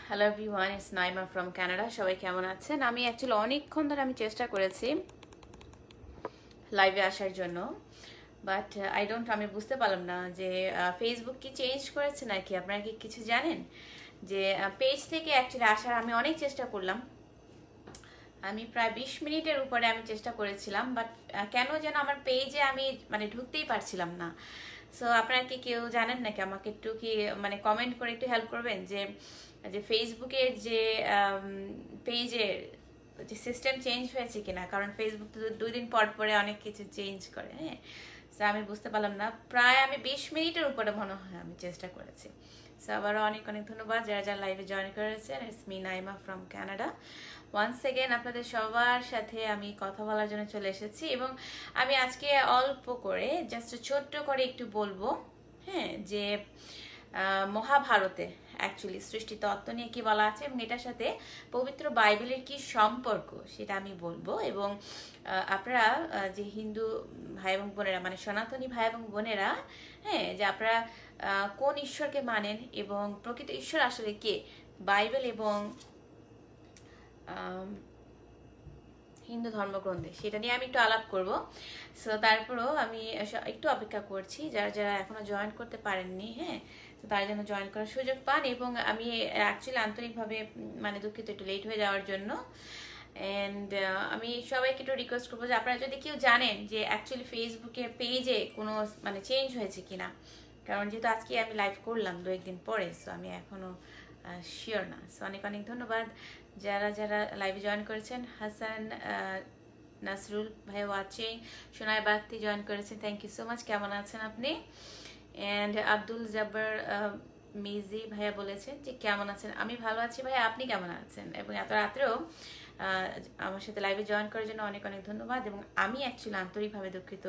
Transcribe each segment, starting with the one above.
Hello everyone, it's Naima from Canada. সবাই কেমন আছেন? আমি অ্যাকচুয়ালি অনেকক্ষণ ধরে আমি চেষ্টা করেছি লাইভে আসার জন্য, বাট আমি বুঝতে পারলাম না যে ফেসবুক কি চেঞ্জ করেছে নাকি। আপনারা কি কিছু জানেন? যে পেজ থেকে অ্যাকচুয়ালি আসার আমি অনেক চেষ্টা করলাম। আমি প্রায় 20 মিনিটের উপরে আমি চেষ্টা করেছিলাম, বাট কেন যেন আমার পেজে আমি মানে ঢুকতেই পারছিলাম না। সো আপনারা কি কেউ জানেন নাকি? আমাকে একটু কি মানে কমেন্ট করে একটু হেল্প করবেন যে যে ফেসবুকের যে পেজের যে সিস্টেম চেঞ্জ হয়েছে কিনা, কারণ ফেসবুক তো 2 দিন পর পরে অনেক কিছু চেঞ্জ করে। হ্যাঁ, সো আমি বুঝতে পারলাম না। প্রায় আমি 20 মিনিটের উপরে মনে হয় আমি চেষ্টা করেছি। সো আবারও অনেক অনেক ধন্যবাদ যারা যারা লাইভে জয়েন করেছেন। It's me Naima from Canada. Once again আপনাদের সবার সাথে আমি কথা বলার জন্য চলে এসেছি, এবং আমি আজকে অল্প করে জাস্ট ছোট্ট করে একটু বলবো। হ্যাঁ, যে মহাভারতে অ্যাকচুয়ালি সৃষ্টি তত্ত্ব নিয়ে কি বলা আছে এবং এটার সাথে পবিত্র বাইবেলের কি সম্পর্ক সেটা আমি বলবো। এবং আপনারা যে হিন্দু ভাই এবং বোনেরা, মানে সনাতনী ভাই এবং বোনেরা, হ্যাঁ, যে আপনারা কোন ঈশ্বরকে মানেন এবং প্রকৃত ঈশ্বর আসলে কে, বাইবেল এবং হিন্দু ধর্মগ্রন্থে, সেটা নিয়ে আমি একটু আলাপ করব। সো তারপরেও আমি একটু অপেক্ষা করছি যারা যারা এখনো জয়েন করতে পারেননি। হ্যাঁ, তো তারা যেন জয়েন করার সুযোগ পান। এবং আমি অ্যাকচুয়ালি আন্তরিকভাবে মানে দুঃখিত একটু লেট হয়ে যাওয়ার জন্য। অ্যান্ড আমি সবাইকে একটু রিকোয়েস্ট করবো যে আপনারা যদি কেউ জানেন যে অ্যাকচুয়ালি ফেসবুকে পেজে কোনো মানে চেঞ্জ হয়েছে কিনা, কারণ যেহেতু আজকে আমি লাইভ করলাম 2-1 দিন পরে, সো আমি এখনো শিওর না। সো অনেক অনেক ধন্যবাদ যারা যারা লাইভে জয়েন করেছেন। হাসান নাসরুল ভাই ওয়াচিং, সোনাই বাগতি জয়েন করেছেন, থ্যাংক ইউ সো মাচ। কেমন আছেন আপনি? অ্যান্ড আব্দুল জব্বার মিজি ভাইয়া বলেছেন যে কেমন আছেন? আমি ভালো আছি ভাইয়া, আপনি কেমন আছেন? এবং এত রাত্রেও আমার সাথে লাইভে জয়েন করার জন্য অনেক অনেক ধন্যবাদ। এবং আমি অ্যাকচুয়ালি আন্তরিকভাবে দুঃখিত,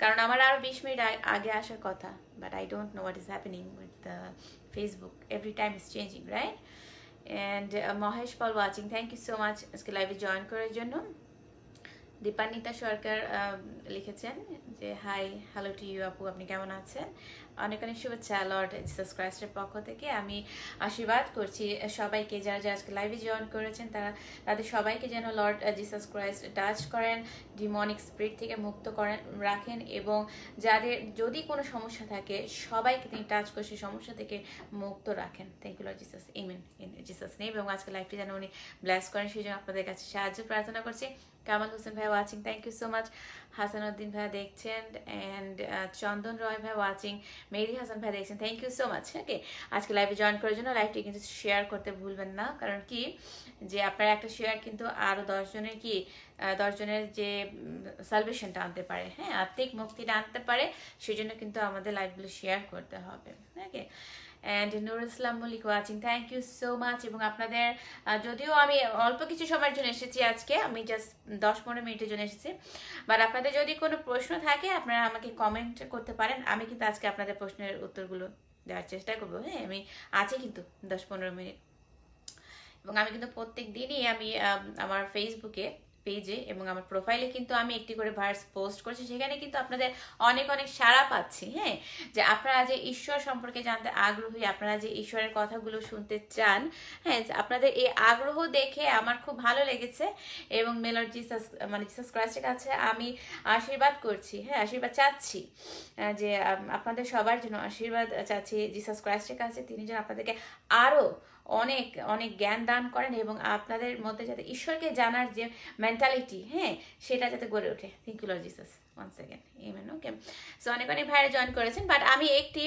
কারণ আমার আরও 20 মিনিট আগে আসার কথা, but I don't know what is happening with Facebook. Every time is changing, right? And Mahesh Pal watching, thank you so much আজকে লাইভে জয়েন করার জন্য। দীপান্বিতা সরকার লিখেছেন যে হাই, হ্যালো টু ইউ আপু, আপনি কেমন আছেন? অনেক অনেক শুভেচ্ছা লর্ড জিসাস ক্রাইস্টের পক্ষ থেকে। আমি আশীর্বাদ করছি সবাইকে যারা যারা আজকে লাইভে জয়েন করেছেন, তাদের সবাইকে যেন লর্ড জিসাস ক্রাইস্ট টাচ করেন, ডিমনিক স্পিরিট থেকে মুক্ত করেন রাখেন, এবং যাদের যদি কোনো সমস্যা থাকে সবাইকে তিনি টাচ করে সেই সমস্যা থেকে মুক্ত রাখেন। Thank you Lord Jesus, amen, in Jesus name. এবং আজকে লাইভটি যেন উনি ব্লেস করেন সেই জন্য আপনাদের কাছে সাহায্য প্রার্থনা করছি। কামাল হোসেন ভাই watching, thank you so much. Hasanuddin ভাই দেখছেন, অ্যান্ড চন্দন রয় ভাই ওয়াচিং, মেহেদি হাসান ভাই দেখছেন, থ্যাংক ইউ সো মাচ। ওকে, আজকে লাইভে জয়েন করার জন্য লাইভটি কিন্তু শেয়ার করতে ভুলবেন না, কারণ কি যে আপনার একটা শেয়ার কিন্তু আরও 10 জনের কি 10 জনের যে সালভেশনটা আনতে পারে, হ্যাঁ, আত্মিক মুক্তিটা আনতে পারে। সেই জন্য কিন্তু আমাদের লাইভগুলো শেয়ার করতে হবে। Okay, and Nur Islam Mallick watching, thank you so much. এবং আপনাদের যদিও আমি অল্প কিছু সময়ের জন্য এসেছি আজকে, আমি জাস্ট 10-15 মিনিটের জন্য এসেছি, বাট আপনাদের যদি কোনো প্রশ্ন থাকে আপনারা আমাকে কমেন্ট করতে পারেন। আমি কিন্তু আজকে আপনাদের প্রশ্নের উত্তরগুলো দেওয়ার চেষ্টা করবো। হ্যাঁ, আমি আছি কিন্তু 10-15 মিনিট। এবং আমি কিন্তু প্রত্যেক দিনই আমি আমার ফেসবুকে পেজে এবং আমার প্রোফাইলে কিন্তু আমি একটি করে ভার্স পোস্ট করছি, সেখানে কিন্তু আপনাদের অনেক অনেক সাড়া পাচ্ছি। হ্যাঁ, যে আপনারা যে ঈশ্বর সম্পর্কে জানতে আগ্রহী, আপনারা যে ঈশ্বরের কথাগুলো শুনতে চান, হ্যাঁ, আপনাদের এই আগ্রহ দেখে আমার খুব ভালো লেগেছে। এবং মেলর জিসাস মানে জিসাস ক্রাইস্টের কাছে আমি আশীর্বাদ করছি, হ্যাঁ, আশীর্বাদ চাচ্ছি যে আপনাদের সবার জন্য আশীর্বাদ চাচ্ছি জিসাস ক্রাইস্টের কাছে, তিনি যেন আপনাদেরকে আরও অনেক অনেক জ্ঞান দান করেন এবং আপনাদের মধ্যে যাতে ঈশ্বরকে জানার যে মেন্টালিটি, হ্যাঁ, সেটা যাতে গড়ে ওঠে। Thank you Lord Jesus, one second, amen. Okay, so অনেক অনেক ভাইরা জয়েন করেছেন, বাট আমি একটি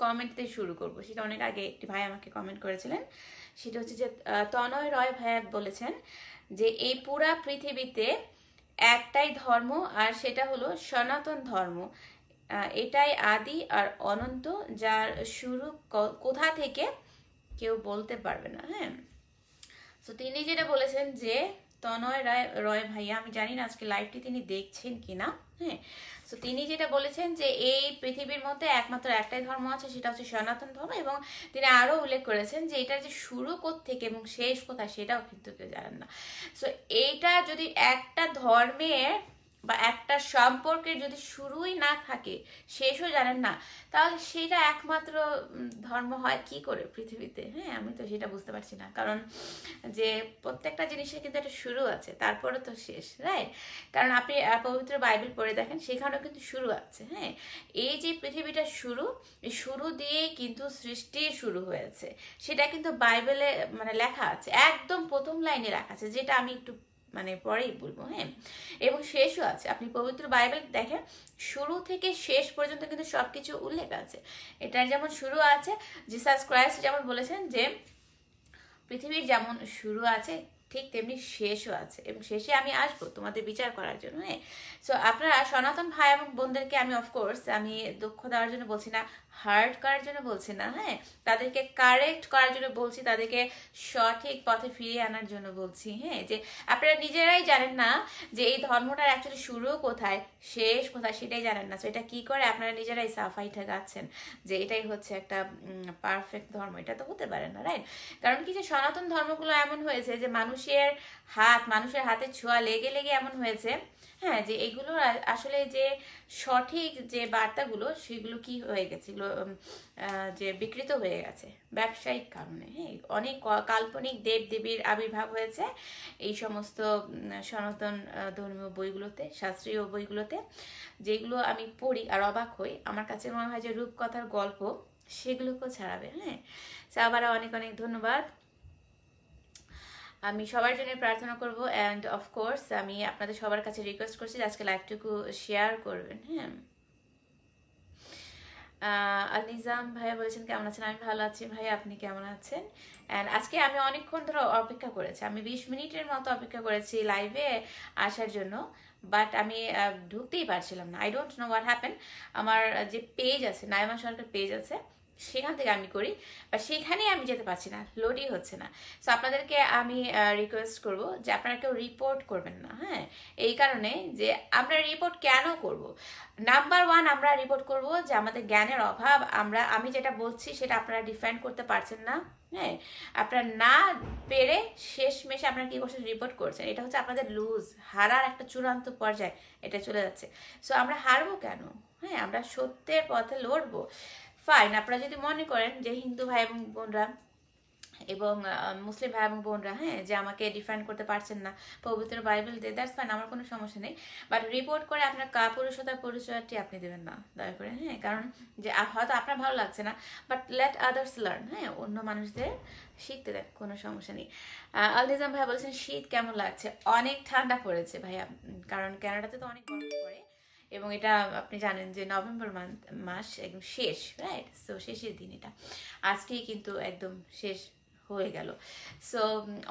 কমেন্ট দিয়ে শুরু করব। সেটা অনেক আগে একটি ভাই আমাকে কমেন্ট করেছিলেন। সেটা হচ্ছে যে তনয় রয় ভাইয়া বলেছেন যে এই পুরা পৃথিবীতে একটাই ধর্ম, আর সেটা হলো সনাতন ধর্ম। এটাই আদি আর অনন্ত, যার শুরু কোথা থেকে কেউ বলতে পারবে না। হ্যাঁ, তো তিনি যেটা বলেছেন যে তনয় রয় ভাইয়া, আমি জানি না আজকে লাইভটি তিনি দেখছেন কিনা। হ্যাঁ, তো তিনি যেটা বলেছেন যে এই পৃথিবীর মধ্যে একমাত্র একটাই ধর্ম আছে, সেটা হচ্ছে সনাতন ধর্ম। এবং তিনি আরো উল্লেখ করেছেন যে এটা যে শুরু থেকে এবং শেষ কোথায় সেটাও কিন্তু কেউ জানেন না। সো এইটা যদি একটা ধর্মের বা একটা সম্পর্কের যদি শুরুই না থাকে, শেষও জানেন না, তাহলে সেটা একমাত্র ধর্ম হয় কি করে পৃথিবীতে? হ্যাঁ, আমি তো সেটা বুঝতে পারছি না। কারণ যে প্রত্যেকটা জিনিসের কিন্তু একটা শুরু আছে, তারপরে তো শেষ, রাইট? কারণ আপনি পবিত্র বাইবেল পড়ে দেখেন, সেখানেও কিন্তু শুরু আছে। হ্যাঁ, এই যে পৃথিবীটা শুরু, এই শুরু দিয়ে কিন্তু সৃষ্টি শুরু হয়েছে, সেটা কিন্তু বাইবেলে মানে লেখা আছে, একদম প্রথম লাইনে লেখা আছে, যেটা আমি একটু মানে পরেই বলবো। হ্যাঁ, এবং শেষও আছে। আপনি পবিত্র বাইবেল দেখেন, শুরু থেকে শেষ পর্যন্ত কিন্তু সবকিছু উল্লেখ আছে। এটার যেমন শুরু আছে, জিসাস ক্রাইস্ট যেমন বলেছেন যে পৃথিবীর যেমন শুরু আছে ঠিক তেমনি শেষও আছে, এবং শেষে আমি আসবো তোমাদের বিচার করার জন্য। হ্যাঁ, সো আপনারা সনাতন ভাই এবং বোনদেরকে আমি অফকোর্স আমি দুঃখ দেওয়ার জন্য বলছি না, হার্ট করার জন্য বলছি না। হ্যাঁ, তাদেরকে কারেক্ট করার জন্য বলছি, তাদেরকে সঠিক পথে ফিরিয়ে আনার জন্য বলছি। হ্যাঁ, যে আপনারা নিজেরাই জানেন না যে এই ধর্মটার অ্যাকচুয়ালি শুরু কোথায় শেষ কোথায়, সেটাই জানেন না। তো এটা কি করে আপনারা নিজেরাই সাফাই ঠেকাচ্ছেন যে এটাই হচ্ছে একটা পারফেক্ট ধর্ম? এটা তো হতে পারে না, রাইট? কারণ কি, যে সনাতন ধর্মগুলো এমন হয়েছে যে মানুষের হাতে ছোঁয়া লেগে লেগে এমন হয়েছে, হ্যাঁ, যে এগুলো আসলে যে সঠিক যে বার্তাগুলো সেগুলো কি হয়ে গেছে, এগুলো যে বিকৃত হয়ে গেছে ব্যবসায়িক কারণে। হ্যাঁ, অনেক কাল্পনিক দেব দেবীর আবির্ভাব হয়েছে এই সমস্ত সনাতন ধর্মীয় বইগুলোতে, শাস্ত্রীয় বইগুলোতে, যেগুলো আমি পড়ি আর অবাক হই। আমার কাছে মনে হয় যে রূপকথার গল্প সেগুলোকেও ছাড়াবে। হ্যাঁ, আবার অনেক অনেক ধন্যবাদ। আমি সবার জন্য প্রার্থনা করব, অ্যান্ড অফকোর্স আমি আপনাদের সবার কাছে রিকোয়েস্ট করছি যে আজকে লাইভটুকু শেয়ার করবেন। হ্যাঁ, আল নিজাম ভাইয়া বলেছেন কেমন আছেন? আমি ভালো আছি ভাই, আপনি কেমন আছেন? অ্যান্ড আজকে আমি অনেকক্ষণ ধরে অপেক্ষা করেছি, আমি 20 মিনিটের মতো অপেক্ষা করেছি লাইভে আসার জন্য, বাট আমি ঢুকতেই পারছিলাম না। I don't know what happen. আমার যে পেজ আছে, নাইমা সরকার পেজ আছে, সেখান থেকে আমি করি, বা সেখানেই আমি যেতে পারছি না, লোডই হচ্ছে না। সো আপনাদেরকে আমি রিকোয়েস্ট করব যে আপনারা কেউ রিপোর্ট করবেন না। হ্যাঁ, এই কারণে যে আমরা রিপোর্ট কেন করব? নাম্বার ওয়ান, আমরা রিপোর্ট করব যে আমাদের জ্ঞানের অভাব, আমি যেটা বলছি সেটা আপনারা ডিফেন্ড করতে পারছেন না। হ্যাঁ, আপনারা না পেরে শেষমেশে আপনারা কি করছেন, রিপোর্ট করছেন। এটা হচ্ছে আপনাদের লুজ, হারার একটা চূড়ান্ত পর্যায়ে এটা চলে যাচ্ছে। সো আমরা হারবো কেন? হ্যাঁ, আমরা সত্যের পথে লড়বো। ফাইন, আপনারা যদি মনে করেন যে হিন্দু ভাই এবং বোনরা এবং মুসলিম ভাই এবং বোনরা, হ্যাঁ, যে আমাকে ডিফেন্ড করতে পারছেন না পবিত্র বাইবেল দিয়ে, দ্যাটস ফাইন, আমার কোনো সমস্যা নেই। বাট রিপোর্ট করে আপনার কাপুরুষতার পরিচয়টি আপনি দেবেন না দয়া করে। হ্যাঁ, কারণ যে হয়তো আপনার ভালো লাগছে না, বাট লেট আদার্স লার্ন। হ্যাঁ, অন্য মানুষদের শিখতে দেন, কোনো সমস্যা নেই। আল নিজাম ভাই বলেছেন শীত কেমন লাগছে? অনেক ঠান্ডা পড়েছে ভাইয়া, কারণ কানাডাতে তো অনেক বরফ পড়ে, এবং এটা আপনি জানেন যে নভেম্বর মাস একদম শেষ, রাইট? সো শেষের দিন, এটা আজকেই কিন্তু একদম শেষ হয়ে গেল। সো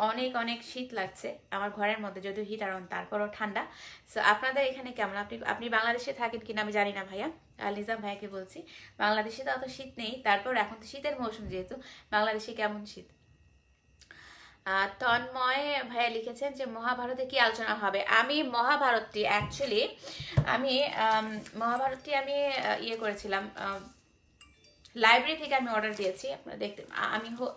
অনেক অনেক শীত লাগছে আমার ঘরের মধ্যে, যদিও হিটার অন, তারপরও ঠান্ডা। সো আপনাদের এখানে কেমন? আপনি বাংলাদেশে থাকেন কিনা আমি জানি না ভাইয়া। আল নিজাম ভাইকে বলছি, বাংলাদেশে তো অত শীত নেই, তারপর এখন তো শীতের মৌসুম, যেহেতু বাংলাদেশে কেমন শীত? তন্ময় ভাইয়া লিখেছেন যে মহাভারতে কি আলোচনা হবে। আমি মহাভারতটি অ্যাকচুয়ালি আমি মহাভারতটি আমি ইয়ে করেছিলাম, লাইব্রেরি থেকে আমি অর্ডার দিয়েছি। আপনারা দেখতে,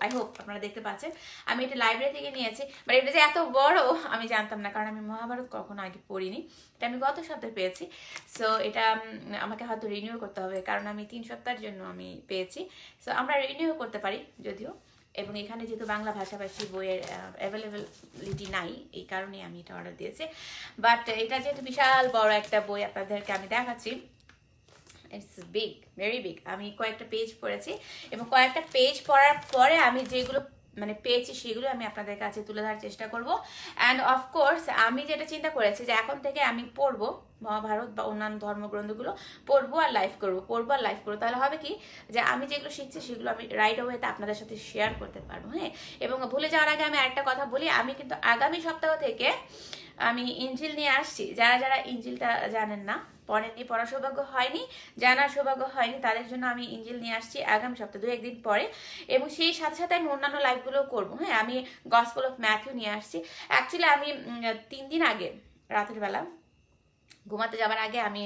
আই হোপ আপনারা দেখতে পাচ্ছেন, আমি এটা লাইব্রেরি থেকে নিয়েছি। বাট এটা যে এত বড় আমি জানতাম না, কারণ আমি মহাভারত কখনো আগে পড়িনি। এটা আমি গত সপ্তাহে পেয়েছি। সো এটা আমাকে হয়তো রিনিউ করতে হবে, কারণ আমি 3 সপ্তাহের জন্য আমি পেয়েছি। সো আমরা রিনিউ করতে পারি যদিও, এবং এখানে যেহেতু বাংলা ভাষাভাষী বইয়ের অ্যাভেলেবিলিটি নাই, এই কারণে আমি এটা অর্ডার দিয়েছি। বাট এটা যেহেতু বিশাল বড় একটা বই, আপনাদেরকে আমি দেখাচ্ছি। It's big, very big. আমি কয়েকটা পেজ পড়েছি, এবং কয়েকটা পেজ পড়ার পরে আমি যেগুলো মানে পেয়েছি সেগুলো আমি আপনাদের কাছে তুলে ধরার চেষ্টা করব। অ্যান্ড অফকোর্স আমি যেটা চিন্তা করেছি যে এখন থেকে আমি পড়বো মহাভারত বা অন্যান্য ধর্মগ্রন্থগুলো, পড়বো আর লাইভ করবো। তাহলে হবে কি, যে আমি যেগুলো শিখছি সেগুলো আমি রাইট ওয়েতে আপনাদের সাথে শেয়ার করতে পারবো। হ্যাঁ, এবং ভুলে যাওয়ার আগে আমি আরেকটা কথা বলি, আমি কিন্তু আগামী সপ্তাহ থেকে আমি ইঞ্জিল নিয়ে আসছি। যারা যারা ইঞ্জিলটা জানেন না, পড়েননি, পড়ার সৌভাগ্য হয়নি, জানার সৌভাগ্য হয়নি, তাদের জন্য আমি ইঞ্জিল নিয়ে আসছি আগামী সপ্তাহ, 2-1 দিন পরে। এবং সেই সাথে সাথে আমি অন্যান্য লাইভগুলোও করবো। হ্যাঁ, আমি গসপেল অফ ম্যাথিউ নিয়ে আসছি। অ্যাকচুয়ালি আমি 3 দিন আগে রাতের বেলা ঘুমাতে যাওয়ার আগে আমি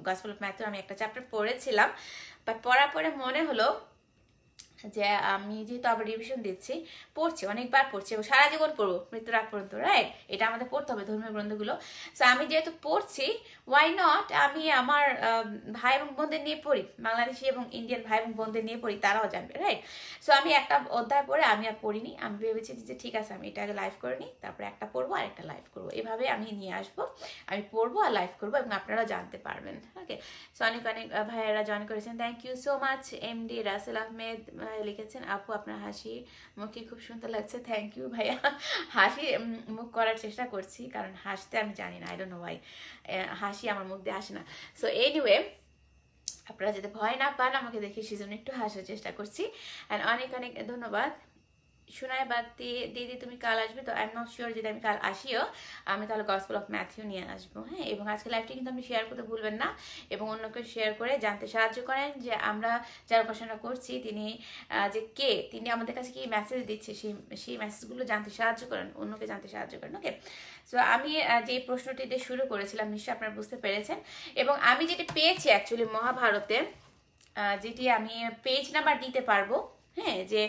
গসপেল অফ ম্যাথিউ আমি একটা চ্যাপ্টার পড়েছিলাম। বাট পড়ার পরে মনে হলো যে আমি যেহেতু আবার রিভিশন দিচ্ছি, পড়ছি, অনেকবার পড়ছি এবং সারা জীবন পড়বো মৃত্যুর আগ পর্যন্ত, রাইট? এটা আমাদের পড়তে হবে ধর্মীয় গ্রন্থগুলো। সো আমি যেহেতু পড়ছি, ওয়াই নট আমি আমার ভাই এবং বোনদের নিয়ে পড়ি, বাংলাদেশি এবং ইন্ডিয়ান ভাই এবং বোনদের নিয়ে পড়ি, তারাও জানবে, রাইট? সো আমি একটা অধ্যায় পড়ে আমি আর পড়িনি, আমি ভেবেছি যে ঠিক আছে আমি এটা আগে লাইভ করে নিই, তারপরে একটা পড়বো আর একটা লাইভ করবো, এভাবে আমি নিয়ে আসবো। আমি পড়বো আর লাইভ করবো এবং আপনারাও জানতে পারবেন। ওকে, সো অনেক অনেক ভাইয়েরা জয়েন করেছেন, thank you so much. MD Rasel Ahmed লিখেছেন, আপু আপনার হাসি মুখে খুব সুন্দর লাগছে। থ্যাংক ইউ ভাইয়া, হাসি মুখ করার চেষ্টা করছি, কারণ হাসতে আমি জানি না, আই ডোন্ট নো ওয়াই, হাসি আমার মুখ দিয়ে আসে না। সো এনিওয়ে, আপনারা যাতে ভয় না পান আমাকে দেখে, সেজন্য একটু হাসার চেষ্টা করছি। অ্যান্ড অনেক অনেক ধন্যবাদ। শোনায় বাদ দিদি তুমি কাল আসবে তো? আই এম নট শিওর, যদি আমি কাল আসিও আমি তাহলে গসপেল অফ ম্যাথিউ নিয়ে আসবো, হ্যাঁ। এবং আজকে লাইভটি কিন্তু আপনি শেয়ার করতে ভুলবেন না, এবং অন্যকে শেয়ার করে জানতে সাহায্য করেন যে আমরা যার উপাসনা করছি তিনি যে কে, তিনি আমাদের কাছে কি মেসেজ দিচ্ছে, সেই মেসেজগুলো জানতে সাহায্য করেন, অন্যকে জানতে সাহায্য করেন। ওকে, সো আমি যে প্রশ্নটি দিয়ে শুরু করেছিলাম নিশ্চয়ই আপনারা বুঝতে পেরেছেন, এবং আমি যেটি পেয়েছি অ্যাকচুয়ালি মহাভারতে, যেটি আমি পেজ নাম্বার দিতে পারবো, হ্যাঁ, যে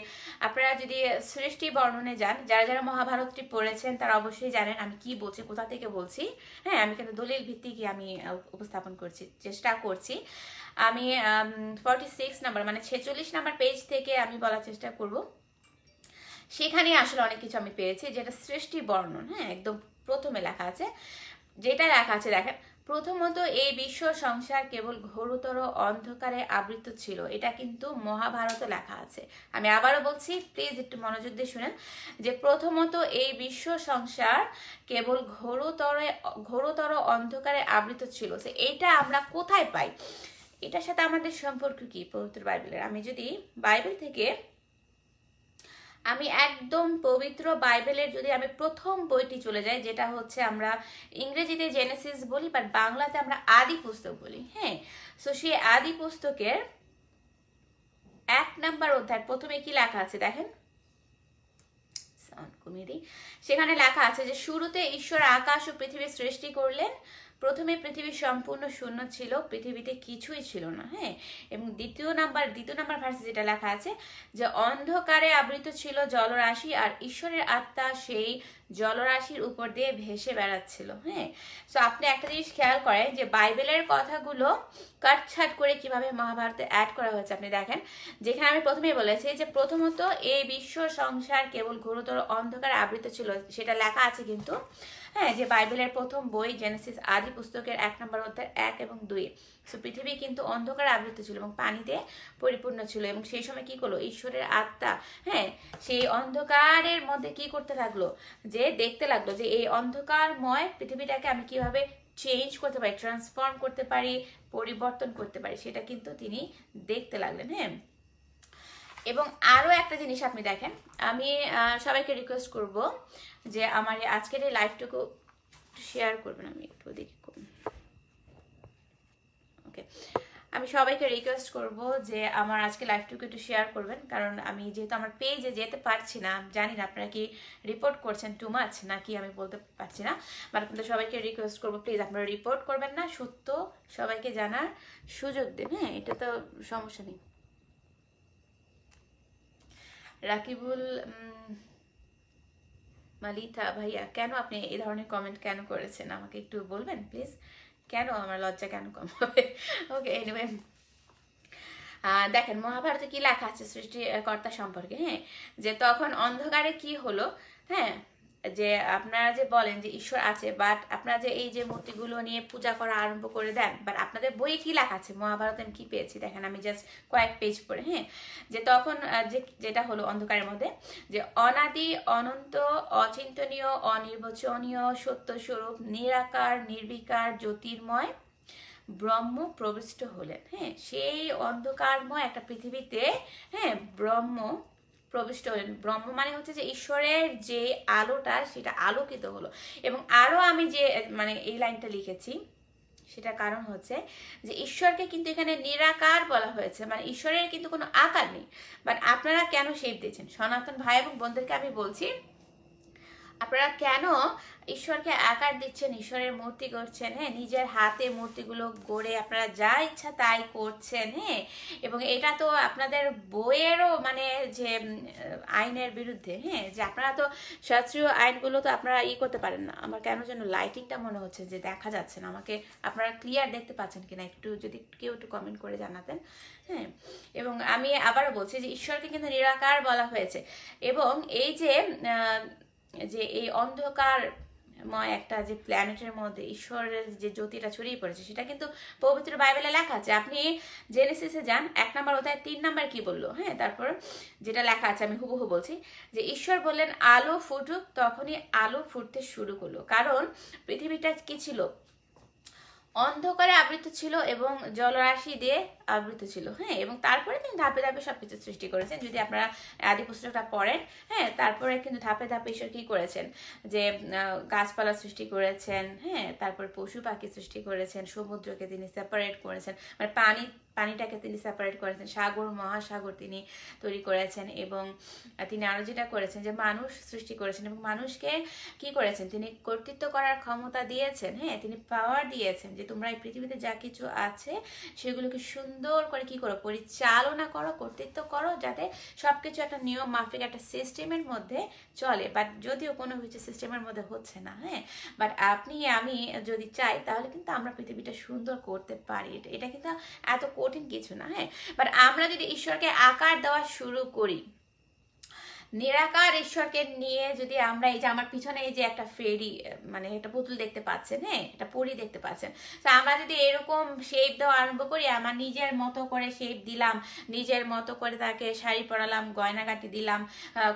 আপনারা যদি সৃষ্টি বর্ণনে যান, যারা যারা মহাভারতটি পড়েছেন তারা অবশ্যই জানেন আমি কি বলছি, কোথা থেকে বলছি। হ্যাঁ, আমি কিন্তু দলিল ভিত্তিকই আমি উপস্থাপন করছি, চেষ্টা করছি। আমি 46 নাম্বার মানে 46 নাম্বার পেজ থেকে আমি বলার চেষ্টা করব। সেখানে আসলে অনেক কিছু আমি পেয়েছি, যেটা সৃষ্টি বর্ণন, হ্যাঁ, একদম প্রথমে লেখা আছে, যেটা লেখা আছে দেখেন, প্রথমত এই বিশ্ব সংসার কেবল ঘোরতর অন্ধকারে আবৃত ছিল। এটা কিন্তু মহাভারতে লেখা আছে। আমি আবারও বলছি, প্লিজ একটু মনোযোগ দিয়ে শুনেন, যে প্রথমত এই বিশ্ব সংসার কেবল ঘোরতর অন্ধকারে আবৃত ছিল। এইটা আমরা কোথায় পাই? এটার সাথে আমাদের সম্পর্ক কি? পবিত্র বাইবেলের। আমি যদি বাইবেল থেকে, আমি একদম পবিত্র বাইবেলের যদি আমি প্রথম বইটি চলে যাই, যেটা হচ্ছে আমরা ইংরেজিতে জেনেসিস বলি, বাট বাংলাতে আমরা আদি পুস্তক বলি, হ্যাঁ। সো সেই আদি পুস্তকের 1 নাম্বার অধ্যায় প্রথমে কি লেখা আছে দেখেন, কমিয়ে দিই। সেখানে লেখা আছে যে শুরুতে ঈশ্বর আকাশ ও পৃথিবী সৃষ্টি করলেন। প্রথমে পৃথিবী সম্পূর্ণ শূন্য ছিল, পৃথিবীতে কিছুই ছিল না, হ্যাঁ। এবং দ্বিতীয় নাম্বার ভার্সে যেটা লেখা আছে যে অন্ধকারে আবৃত ছিল জলরাশি, আর ঈশ্বরের আত্মা সেই জলরাশির উপর দিয়ে ভেসে বেড়াচ্ছিল, হ্যাঁ। সো আপনি একটা জিনিস খেয়াল করেন যে বাইবেলের কথাগুলো কাটছাট করে কিভাবে মহাভারতে অ্যাড করা হয়েছে আপনি দেখেন। যেখানে আমি প্রথমেই বলেছি যে প্রথমত এই বিশ্ব সংসার কেবল ঘোরতর অন্ধকারে আবৃত ছিল, সেটা লেখা আছে কিন্তু, হ্যাঁ, যে বাইবেলের প্রথম বই জেনেসিস আদি পুস্তকের 1 নম্বর অধ্যায় 1 এবং 2। সো পৃথিবী কিন্তু অন্ধকারে আবৃত ছিল এবং পানিতে পরিপূর্ণ ছিল, এবং সেই সময় কি করলো ঈশ্বরের আত্মা, হ্যাঁ, সেই অন্ধকারের মধ্যে কি করতে লাগলো, যে দেখতে লাগলো যে এই অন্ধকারময় পৃথিবীটাকে আমি কিভাবে চেঞ্জ করতে পারি, ট্রান্সফর্ম করতে পারি, পরিবর্তন করতে পারি, সেটা কিন্তু তিনি দেখতে লাগলেন, হ্যাঁ। এবং আরো একটা জিনিস আপনি দেখেন, আমি সবাইকে রিকোয়েস্ট করব যে আমার আজকের এই লাইভটুকু শেয়ার করবেন। আমি একটু দেখি, ওকে, আমি সবাইকে রিকোয়েস্ট করব যে আমার আজকে লাইভটুকু একটু শেয়ার করবেন, কারণ আমি যেহেতু আমার পেজে যেতে পারছি না, জানি না আপনারা কি রিপোর্ট করছেন টু মাচ নাকি, আমি বলতে পারছি না, বাট আপনাদের সবাইকে রিকোয়েস্ট করব প্লিজ আপনারা রিপোর্ট করবেন না, সত্য সবাইকে জানার সুযোগ দিন, হ্যাঁ, এটা তো সমস্যা নেই। রাকিবুল মালিথা ভাইয়া, কেন আপনি এই ধরনের কমেন্ট কেন করেছেন আমাকে একটু বলবেন প্লিজ, কেন আমার লজ্জা কেন কম হবে? ওকে, এনিওয়ে, দেখেন মহাভারতে কি লেখা আছে সৃষ্টিকর্তা সম্পর্কে, হ্যাঁ, যে তখন অন্ধকারে কি হলো, হ্যাঁ, যে আপনারা যে বলেন যে ঈশ্বর আছে, বাট আপনারা যে এই যে মূর্তিগুলো নিয়ে পূজা করা আরম্ভ করে দেন, বাট আপনাদের বইয়ে কি লেখা আছে, মহাভারতে আমি কি পেয়েছি দেখেন, আমি জাস্ট কয়েক পেজ পড়ে, হ্যাঁ, যে তখন যেটা হলো অন্ধকারের মধ্যে, যে অনাদি অনন্ত অচিন্তনীয় অনির্বচনীয় সত্যস্বরূপ নিরাকার নির্বিকার জ্যোতির্ময় ব্রহ্ম প্রবিষ্ট হলেন, হ্যাঁ, সেই অন্ধকারময় একটা পৃথিবীতে, হ্যাঁ, ব্রহ্ম প্রবিষ্ট হলেন। ব্রহ্ম মানে হচ্ছে যে ঈশ্বরের যে আলোটা, সেটা আলোকিত হলো। এবং আরো আমি যে মানে এই লাইনটা লিখেছি, সেটার কারণ হচ্ছে যে ঈশ্বরকে কিন্তু এখানে নিরাকার বলা হয়েছে, মানে ঈশ্বরের কিন্তু কোনো আকার নেই, বাট আপনারা কেন শেপ দিয়েছেন? সনাতন ভাই এবং বোনদেরকে আমি বলছি, আপনারা কেন ঈশ্বরকে আকার দিচ্ছেন, ঈশ্বরের মূর্তি করছেন, হ্যাঁ, নিজের হাতে মূর্তিগুলো গড়ে আপনারা যা ইচ্ছা তাই করছেন, হ্যাঁ, এবং এটা তো আপনাদের বইয়েরও মানে যে আইনের বিরুদ্ধে, হ্যাঁ, যে আপনারা তো শাস্ত্রীয় আইনগুলো তো আপনারা করতে পারেন না। আমার কেন যেন লাইটিংটা মনে হচ্ছে যে দেখা যাচ্ছে না, আমাকে আপনারা ক্লিয়ার দেখতে পাচ্ছেন কিনা একটু যদি কেউ একটু কমেন্ট করে জানাতেন, হ্যাঁ। এবং আমি আবারও বলছি যে ঈশ্বরকে কিন্তু নিরাকার বলা হয়েছে, এবং এই যে যে এই অন্ধকারময় একটা যে প্ল্যানেটের মধ্যে ঈশ্বরের যে জ্যোতিটা ছড়িয়ে পড়েছে সেটা কিন্তু পবিত্র বাইবেলে লেখা আছে। আপনি জেনেসিসে যান, 1 নম্বর অধ্যায় 3 নম্বর কি বললো, হ্যাঁ, তারপর যেটা লেখা আছে আমি হুবহু বলছি যে ঈশ্বর বললেন আলো ফুটুক, তখনই আলো ফুটতে শুরু করলো। কারণ পৃথিবীটা কি ছিল, অন্ধকারে আবৃত ছিল এবং জলরাশি দিয়ে আবৃত ছিল, হ্যাঁ, এবং তারপরে তিনি ধাপে ধাপে সবকিছু সৃষ্টি করেছেন। যদি আপনারা আদি পুস্তকটা পড়েন, হ্যাঁ, তারপরে কিন্তু ধাপে ধাপে ঈশ্বর কি করেছেন, যে গাছপালা সৃষ্টি করেছেন, হ্যাঁ, তারপর পশু পাখি সৃষ্টি করেছেন, সমুদ্রকে তিনি সেপারেট করেছেন, মানে পানিটাকে তিনি সেপারেট করেছেন, সাগর মহাসাগর তিনি তৈরি করেছেন, এবং তিনি আরো যেটা করেছেন যে মানুষ সৃষ্টি করেছেন, এবং মানুষকে কি করেছেন, তিনি কর্তৃত্ব করার ক্ষমতা দিয়েছেন, হ্যাঁ, তিনি পাওয়ার দিয়েছেন যে তোমরা এই পৃথিবীতে যা কিছু আছে সেগুলোকে সুন্দর করে কি করো, পরিচালনা করো, কর্তৃত্ব করো, যাতে সবকিছু একটা নিয়ম মাফিক একটা সিস্টেমের মধ্যে চলে। বাট যদিও কোনো কিছু সিস্টেমের মধ্যে হচ্ছে না, হ্যাঁ, বাট আপনি আমি যদি চাই তাহলে কিন্তু আমরা পৃথিবীটা সুন্দর করতে পারি। এটা কিন্তু এত কঠিন কিছু না, হ্যাঁ। বাট আমরা যদি ঈশ্বরকে আকার দেওয়া শুরু করি, নিরাকার ঈশ্বরকে নিয়ে যদি আমরা এই যে আমার পিছনে এই যে একটা ফেরি মানে একটা পুতুল দেখতে পাচ্ছেন, হ্যাঁ, একটা পরী দেখতে পাচ্ছেন, তো আমরা যদি এরকম শেপ দেওয়া আরম্ভ করি, আমার নিজের মতো করে শেপ দিলাম, নিজের মতো করে তাকে শাড়ি পরালাম, গয়নাগাটি দিলাম,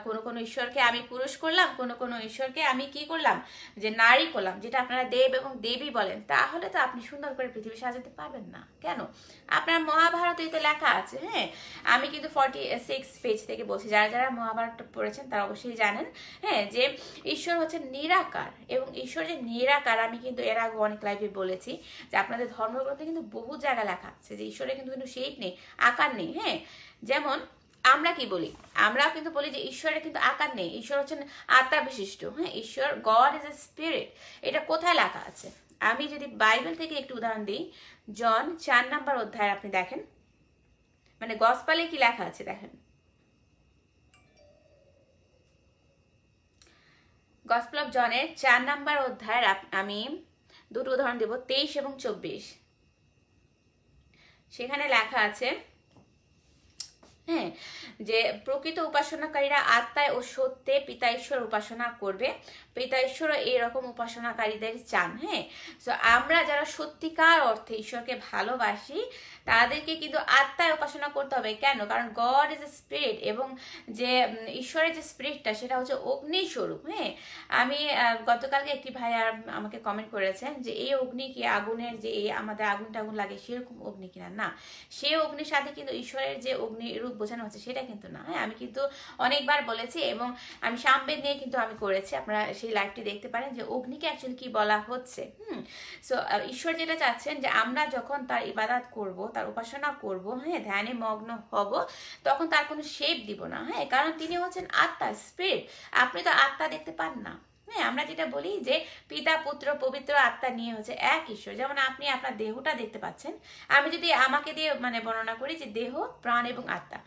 কোনো কোনো ঈশ্বরকে আমি পুরুষ করলাম, কোনো কোনো ঈশ্বরকে আমি কি করলাম, যে নারী করলাম, যেটা আপনারা দেব এবং দেবী বলেন, তাহলে তো আপনি সুন্দর করে পৃথিবী সাজাতে পারবেন না। কেন? আপনার মহাভারতেই তো লেখা আছে, হ্যাঁ, আমি কিন্তু 46 পেজ থেকে বলছি, যারা যারা মহাভারত পড়েছেন তারা অবশ্যই জানেন, হ্যাঁ, যে ঈশ্বর হচ্ছে নিরাকার, এবং ঈশ্বর যে নিরাকার আমি কিন্তু এর আগে অনেক লাইভে বলেছি যে আপনাদের ধর্মগ্রন্থে কিন্তু বহু জায়গা লেখা আছে যে ঈশ্বরের কিন্তু কোনো শেপ নেই, আকার নেই, হ্যাঁ। যেমন আমরা কি বলি, আমরাও কিন্তু বলি যে ঈশ্বরের কিন্তু আকার নেই, ঈশ্বর হচ্ছেন আত্মা বিশিষ্ট, হ্যাঁ, ঈশ্বর গড ইজ এ স্পিরিট। এটা কোথায় লেখা আছে? আমি যদি বাইবেল থেকে একটু উদাহরণ দিই, জন 4 নম্বর অধ্যায় আপনি দেখেন, মানে গসপালে কি লেখা আছে দেখেন, গসপেল অফ জনের 4 নম্বর অধ্যায়ের আমি দুটো উদাহরণ দেব, 23 এবং 24। সেখানে লেখা আছে, হ্যাঁ, যে প্রকৃত উপাসনাকারীরা আত্মায় ও সত্যে পিতা ঈশ্বর উপাসনা করবে, পিতা ঈশ্বরও এইরকম উপাসনাকারীদের চান, হ্যাঁ। তো আমরা যারা সত্যিকার অর্থে ঈশ্বরকে ভালোবাসি তাদেরকে কিন্তু আত্মায় উপাসনা করতে হবে। কেন? কারণ গড ইজ এ স্পিরিট, এবং যে ঈশ্বরের যে স্পিরিটটা সেটা হচ্ছে অগ্নি স্বরূপ, হ্যাঁ। আমি গতকালকে একটি ভাই আমাকে কমেন্ট করেছেন যে এই অগ্নি কি আগুনের যে এই আমাদের আগুন টাগুন লাগে সেরকম অগ্নি কিনা, না, সে অগ্নির সাথে কিন্তু ঈশ্বরের যে অগ্নি রূপ বোঝানো হচ্ছে সেটা কিন্তু না, হ্যাঁ। আমি কিন্তু অনেকবার বলেছি, এবং আমি সামবেদ নিয়ে কিন্তু আমি করেছি, আপনারা সেই লাইভটি দেখতে পারেন যে অগ্নিকে অ্যাকচুয়ালি কি বলা হচ্ছে। সো ঈশ্বর যেটা চাচ্ছেন যে আমরা যখন তার ইবাদত করব, তার উপাসনা করব, হ্যাঁ, ধ্যানে মগ্ন হব, তখন তার কোনো শেপ দিব না, হ্যাঁ, কারণ তিনি হচ্ছেন আত্মা, স্পিরিট। আপনি তো আত্মা দেখতে পান না, হ্যাঁ। আমরা যেটা বলি যে পিতা পুত্র পবিত্র আত্মা নিয়ে হচ্ছে এক ঈশ্বর। যেমন আপনি আপনার দেহটা দেখতে পাচ্ছেন, আমি যদি আমাকে দিয়ে মানে বর্ণনা করি যে দেহ, প্রাণ এবং আত্মা,